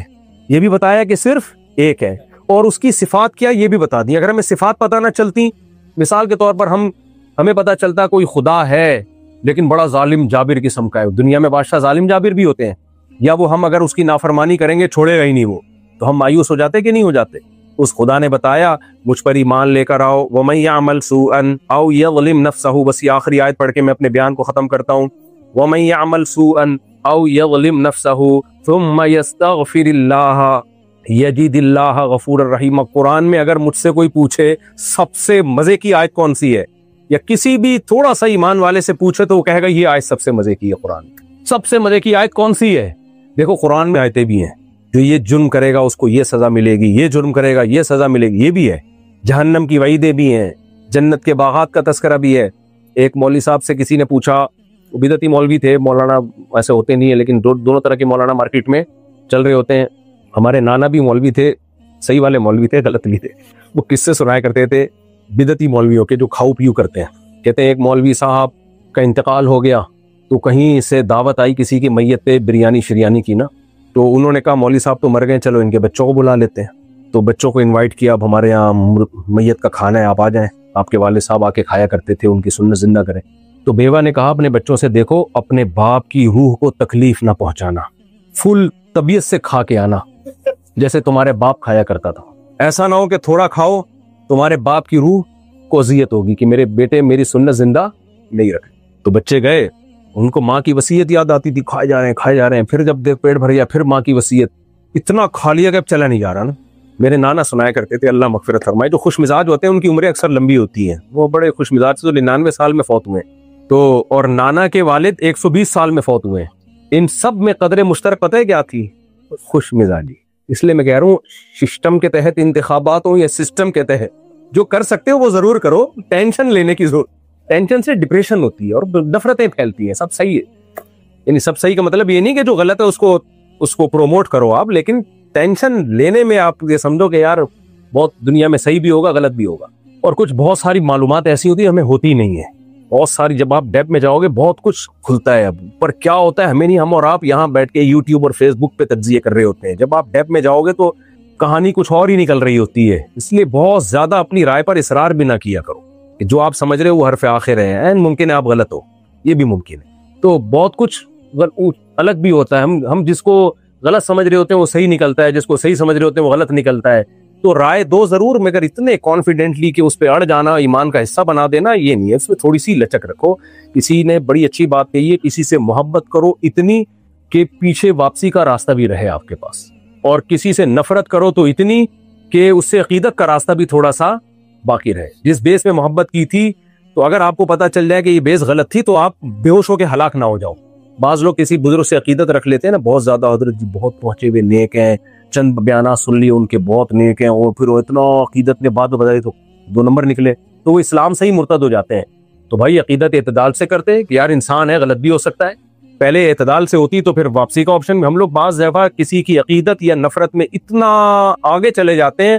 یہ بھی بتایا کہ صرف ایک ہے، اور اس کی صفات کیا یہ بھی بتا دی. اگر ہمیں صفات پتہ نہ چلتی، مثال کے طور پر ہمیں پتہ چلتا کوئی خدا ہے لیکن بڑا ظالم جابر قسم کا ہے. دنیا میں بادشاہ ظالم جابر بھی ہوتے ہیں، یا وہ ہم اگر اس کی نافرمانی کریں گے چھوڑے گا ہی نہیں وہ، تو ہم مایوس ہو جاتے کہ نہیں ہو جاتے. اس خدا نے بتایا مجھ پر ایمان لے کر آؤ. وَمَن يَعْمَلْ سُوءًا أَوْ يَظْلِمْ نَفْسَهُ، بس یہ آخری آیت پڑھ کے میں اپنے بیان کو ختم کرتا ہوں. وَمَن يَعْمَلْ سُوءًا أَوْ يَظْلِمْ نَفْسَهُ ثُمَّ يَسْتَغْفِرِ اللَّهَ يَجِدِ اللَّهَ غَفُورًا رَحِيمًا. قرآن میں اگر مجھ سے کوئی پوچھے سب سے مزے کی آیت کون سی ہے، یا کسی بھی تھوڑا سا ایمان والے سے پوچھے تو وہ کہے گا یہ آیت سب سے مزے کی ہے. قرآن سب سے مزے کی آیت کون سی ہے؟ دیکھو قرآن میں آیتیں بھی ہیں جو یہ جرم کرے گا اس کو یہ سزا ملے گی، یہ جرم کرے گا یہ سزا ملے گی، یہ بھی ہے. جہنم کی وعیدیں بھی ہیں، جنت کے باغات کا تذکرہ بھی ہے. ایک مولوی صاحب سے کسی نے پوچھا، وہ بدعتی مولوی تھے، مولانا ایسے ہوتے نہیں ہیں لیکن دونوں طرح کے مولانا مارکیٹ میں چل رہے ہوتے ہیں. ہمارے نانا بھی مولوی تھے، صحیح والے مولوی تھے، غلط بھی تھے. وہ قصے سنایا کرتے تھے بدعتی مولویوں کے جو کھاؤ پیو کرتے ہیں. کہتے ہیں ایک مولوی صاحب کا انتقال ہو گیا تو کہیں سے دعوت آئی کسی کی میت پہ، بریانی شریانی کی نا، تو انہوں نے کہا مولوی صاحب تو مر گئے، چلو ان کے بچوں کو بلا لیتے ہیں. تو بچوں کو انوائٹ کیا، اب ہمارے یہاں میت کا کھانا ہے، آپ آ جائیں، آپ کے والد صاحب آ کے کھایا کرتے تھے، ان کی سنت زندہ کریں. تو بیوہ نے کہا اپنے بچوں سے دیکھو اپنے باپ کی روح کو تکلیف نہ پہنچانا، فل طبیعت سے کھا کے آنا جیسے تمہارے باپ کھایا کرتا تھا. ایسا نہ ہو کہ تھوڑا کھاؤ تمہارے باپ کی روح کو اذیت ہوگی کہ میرے بیٹے میری سنت زندہ نہیں رکھے. تو بچے گئے، ان کو ماں کی وصیت یاد آتی تھی، کھائے جا رہے ہیں. پھر جب دیکھ پیٹ بھر گیا، پھر ماں کی وصیت، اتنا کھا لیا کہ اب چلا نہیں جا رہا نا. میرے نانا سنایا کرتے تھے، اللہ مغفرت فرمائے، جو خوش مزاج ہوتے ہیں ان کی عمریں اکثر لمبی ہوتی ہیں. وہ بڑے خوش مزاج سے 99 سال میں فوت ہوئے. تو اور نانا کے والد 120 سال میں فوت ہوئے. ان سب میں قدر مشترک پتہ ہے کیا تھی؟ خوش مزاجی. اس لیے میں کہہ رہا ہوں سسٹم کے تحت انتخابات ہوں یا سسٹم کے تحت، جو کر سکتے ہو وہ ضرور کرو. ٹینشن لینے کی ضرورت, ٹینشن سے ڈپریشن ہوتی ہے اور نفرتیں پھیلتی ہیں. سب صحیح ہے, یعنی سب صحیح کا مطلب یہ نہیں کہ جو غلط ہے اس کو پروموٹ کرو آپ, لیکن ٹینشن لینے میں آپ یہ سمجھو کہ یار بہت دنیا میں صحیح بھی ہوگا غلط بھی ہوگا. اور کچھ بہت ساری معلومات ایسی ہوتی ہیں ہمیں ہوتی نہیں ہے, بہت ساری. جب آپ ڈیپ میں جاؤ گے بہت کچھ کھلتا ہے. اب پر کیا ہوتا ہے ہمیں نہیں, ہم اور آپ یہاں بیٹھ کے یوٹیوب اور فیس بک پہ تجزیے کر رہے ہوتے ہیں. جب آپ ڈیپ میں جاؤ گے تو کہانی کچھ اور ہی نکل رہی ہوتی ہے. اس لیے بہت زیادہ اپنی رائے پر اصرار بھی نہ کیا کرو کہ جو آپ سمجھ رہے ہو وہ حرف آخر ہے, ممکن ہے آپ غلط ہو, یہ بھی ممکن ہے. تو بہت کچھ الگ بھی ہوتا ہے. ہم جس کو غلط سمجھ رہے ہوتے ہیں وہ صحیح نکلتا ہے, جس کو صحیح سمجھ رہے ہوتے ہیں وہ غلط نکلتا ہے. تو رائے دو ضرور, مگر اتنے کانفیڈنٹلی کہ اس پہ اڑ جانا ایمان کا حصہ بنا دینا یہ نہیں ہے. اس میں تھوڑی سی لچک رکھو. کسی نے بڑی اچھی بات کہی ہے, کسی سے محبت کرو اتنی کہ پیچھے واپسی کا راستہ بھی رہے آپ کے پاس, اور کسی سے نفرت کرو تو اتنی کہ اس سے عقیدت کا راستہ بھی تھوڑا سا باقی رہے. جس بیس میں محبت کی تھی تو اگر آپ کو پتا چل جائے کہ یہ بیس غلط تھی تو آپ بے ہوش ہو کے ہلاک نہ ہو جاؤ. بعض لوگ کسی بزرگ سے عقیدت رکھ لیتے ہیں نا, بہت زیادہ حضرت جی بہت پہنچے ہوئے نیک ہیں, چند بیانات سن لی ان کے بہت نیک ہیں, اور پھر وہ اتنا عقیدت نے بات بتائی تو 2 نمبر نکلے, تو وہ اسلام سے ہی مرتد ہو جاتے ہیں. تو بھائی عقیدت اعتدال سے کرتے کہ یار انسان ہے غلط بھی ہو سکتا ہے, پہلے اعتدال سے ہوتی تو پھر واپسی کا آپشن. ہم لوگ بعض دفعہ کسی کی عقیدت یا نفرت میں اتنا آگے چلے جاتے ہیں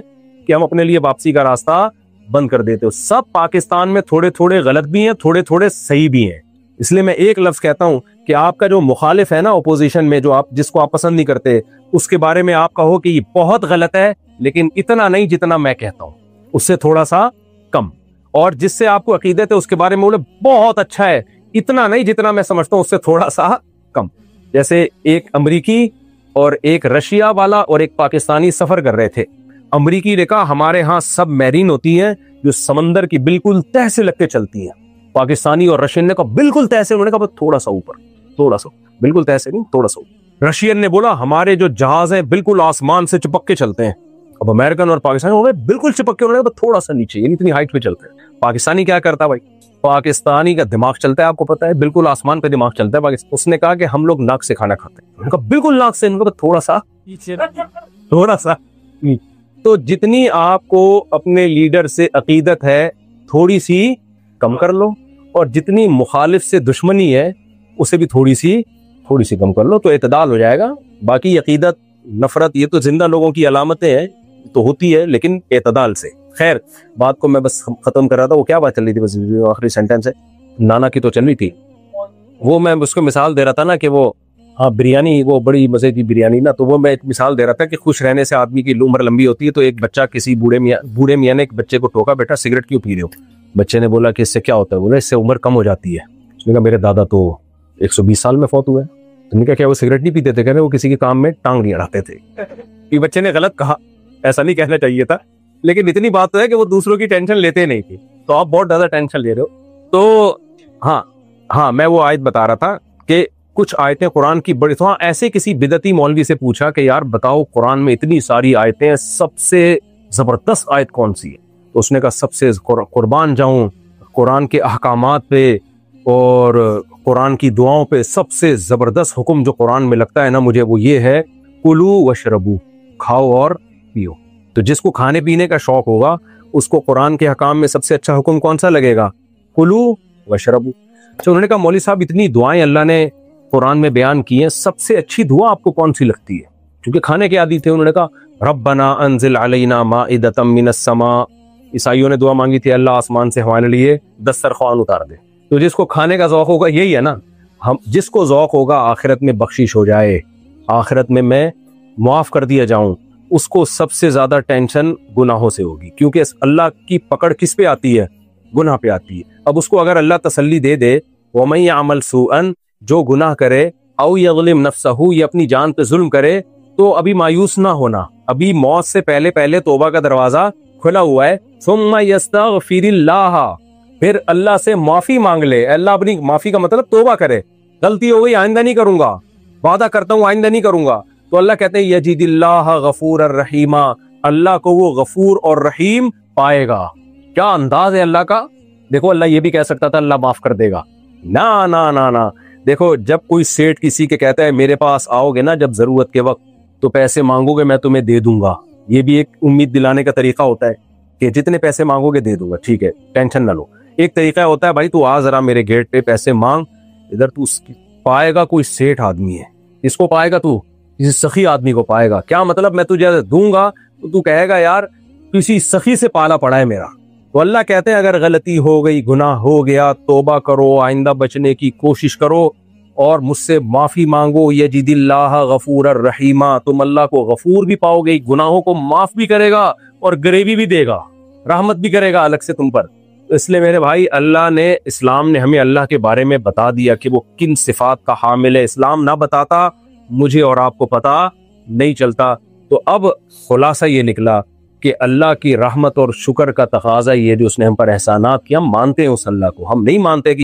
کہ ہم اپنے لیے واپسی کا راستہ بند کر دیتے ہو. سب پاکستان میں تھوڑے تھوڑے غلط بھی ہیں, تھوڑے تھوڑے صحیح بھی ہیں. اس لیے میں ایک لفظ کہتا ہوں کہ آپ کا جو مخالف ہے نا اپوزیشن میں, جو آپ جس کو آپ پسند نہیں کرتے, اس کے بارے میں آپ کہو کہ یہ بہت غلط ہے لیکن اتنا نہیں جتنا میں کہتا ہوں, اس سے تھوڑا سا کم. اور جس سے آپ کو عقیدت ہے اس کے بارے میں بولے بہت اچھا ہے, اتنا نہیں جتنا میں سمجھتا ہوں, اس سے تھوڑا سا کم. جیسے ایک امریکی اور ایک رشیا والا اور ایک پاکستانی سفر کر رہے تھے. امریکی نے کہا ہمارے ہاں سب میرین ہوتی ہیں جو سمندر کی بالکل تہ سے لگ کے چلتی ہیں. پاکستانی اور رشین نے کہا بالکل تہ سے, انہوں نے کہا تھوڑا سا اوپر, تھوڑا سا, بالکل تہ سے نہیں تھوڑا سا اوپر. رشین نے بولا ہمارے جو جہاز ہیں بالکل آسمان سے چپک کے چلتے ہیں. اب امریکن اور پاکستانی ہو گئے بالکل چپک کے, انہوں نے کہا تھوڑا سا نیچے, یعنی اتنی ہائٹ پہ چلتے ہیں. پاکستانی کیا کرتا بھائی, پاکستانی کا دماغ چلتا ہے, آپ کو پتا ہے بالکل آسمان پہ دماغ چلتا ہے. اس نے کہا کہ ہم لوگ ناک سے کھانا کھاتے ہیں, انہوں نے کہا بالکل ناک سے, انہوں نے کہا تھوڑا سا تھوڑا سا. تو جتنی آپ کو اپنے لیڈر سے عقیدت ہے تھوڑی سی کم کر لو, اور جتنی مخالف سے دشمنی ہے اسے بھی تھوڑی سی کم کر لو, تو اعتدال ہو جائے گا. باقی عقیدت نفرت یہ تو زندہ لوگوں کی علامتیں ہیں تو ہوتی ہے, لیکن اعتدال سے. خیر بات کو میں بس ختم کر رہا تھا, وہ کیا بات چل رہی تھی, بس آخری سینٹینس ہے نانا کی تو چل رہی تھی. وہ میں اس کو مثال دے رہا تھا نا کہ وہ بریانی, وہ بڑی مزے کی بریانی نا, تو وہ میں ایک مثال دے رہا تھا کہ خوش رہنے سے آدمی کی عمر لمبی ہوتی ہے. تو ایک بچہ کسی بوڑھے میاں نے ایک بچے کو ٹوکا, بیٹا سگریٹ کیوں پی رہے ہو؟ بچے نے بولا کہ اس سے کیا ہوتا ہے؟ بولا اس سے عمر کم ہو جاتی ہے. اس نے کہا میرے دادا تو 120 سال میں فوت ہوئے. تو نے کہا کیا وہ سگریٹ نہیں پیتے تھے؟ کہہ رہے وہ کسی کے کام میں ٹانگ نہیں اڑاتے تھے. کہ بچے نے غلط کہا, ایسا نہیں کہنا چاہیے تھا, لیکن اتنی بات تو ہے کہ وہ دوسروں کی ٹینشن لیتے نہیں تھے, تو آپ بہت زیادہ ٹینشن لے رہے ہو. تو ہاں میں وہ آیت بتا رہا تھا کہ کچھ آیتیں قرآن کی بڑی, تو ایسے کسی بدعتی مولوی سے پوچھا کہ یار بتاؤ قرآن میں اتنی ساری آیتیں ہیں, سب سے زبردست آیت کون سی ہے؟ تو اس نے کہا سب سے قربان جاؤں قرآن کے احکامات پہ اور قرآن کی دعاؤں پہ, سب سے زبردست حکم جو قرآن میں لگتا ہے نا مجھے وہ یہ ہے کلو وشربو, کھاؤ اور پیو. تو جس کو کھانے پینے کا شوق ہوگا اس کو قرآن کے حکام میں سب سے اچھا حکم کون سا لگے گا؟ کلو وشربو. تو انہوں نے کہا مولوی صاحب اتنی دعائیں اللہ نے قرآن میں بیان کی ہیں, سب سے اچھی دعا آپ کو کون سی لگتی ہے؟ کیونکہ کھانے کے عادی تھے. انہوں نے کہا ربنا انزل علینا مائدۃ من السماء. عیسائیوں نے دعا مانگی تھی اللہ آسمان سے ہمارے لیے دسترخوان اتار دے. تو جس کو کھانے کا ذوق ہوگا یہی ہے نا, ہم جس کو ذوق ہوگا آخرت میں بخشش ہو جائے, آخرت میں معاف کر دیا جاؤں, اس کو سب سے زیادہ ٹینشن گناہوں سے ہوگی, کیونکہ اللہ کی پکڑ کس پہ آتی ہے؟ گناہ پہ آتی ہے. اب اس کو اگر اللہ تسلی دے دے وَمَن يَعْمَلْ سُوءًا, جو گناہ کرے, او یظلم نفسہ, یہ اپنی جان پہ ظلم کرے, تو ابھی مایوس نہ ہونا, ابھی موت سے پہلے توبہ کا دروازہ کھلا ہوا ہے. ثم یستغفر اللہ, پھر اللہ سے معافی مانگ لے. اللہ اپنی معافی کا مطلب توبہ کرے, غلطی ہو گئی آئندہ نہیں کروں گا, وعدہ کرتا ہوں آئندہ نہیں کروں گا. تو اللہ کہتے ہیں یجد اللہ غفور الرحیم, اللہ کو وہ غفور اور رحیم پائے گا. کیا انداز ہے اللہ کا. دیکھو اللہ یہ بھی کہہ سکتا تھا اللہ معاف کر دے گا, نہ. دیکھو جب کوئی سیٹ کسی کے کہتا ہے میرے پاس آؤ گے نا جب ضرورت کے وقت تو پیسے مانگو گے میں تمہیں دے دوں گا, یہ بھی ایک امید دلانے کا طریقہ ہوتا ہے. کہ جتنے پیسے مانگو گے دے دوں گا, ٹھیک ہے ٹینشن نہ لو. ایک طریقہ ہوتا ہے بھائی تو آ ذرا میرے گیٹ پہ پیسے مانگ, ادھر تو پائے گا کوئی سیٹھ آدمی ہے, اس کو پائے گا تو کسی سخی آدمی کو پائے گا. کیا مطلب, میں تجھے دوں گا تو کہے گا یار کسی سخی سے پالا پڑا ہے میرا. تو اللہ کہتے ہیں اگر غلطی ہو گئی, گناہ ہو گیا, توبہ کرو, آئندہ بچنے کی کوشش کرو اور مجھ سے معافی مانگو. یجد اللہ غفور الرحیمہ, تم اللہ کو غفور بھی پاؤ گے, گناہوں کو معاف بھی کرے گا اور گریوی بھی دے گا, رحمت بھی کرے گا الگ سے تم پر. اس لیے میرے بھائی اللہ نے, اسلام نے ہمیں اللہ کے بارے میں بتا دیا کہ وہ کن صفات کا حامل ہے. اسلام نہ بتاتا مجھے اور آپ کو پتا نہیں چلتا. تو اب خلاصہ یہ نکلا کہ اللہ کی رحمت اور شکر کا تقاضا یہ جو اس نے ہم پر احسانات کیا, ہم مانتے ہیں اس اللہ کو, ہم نہیں مانتے کہ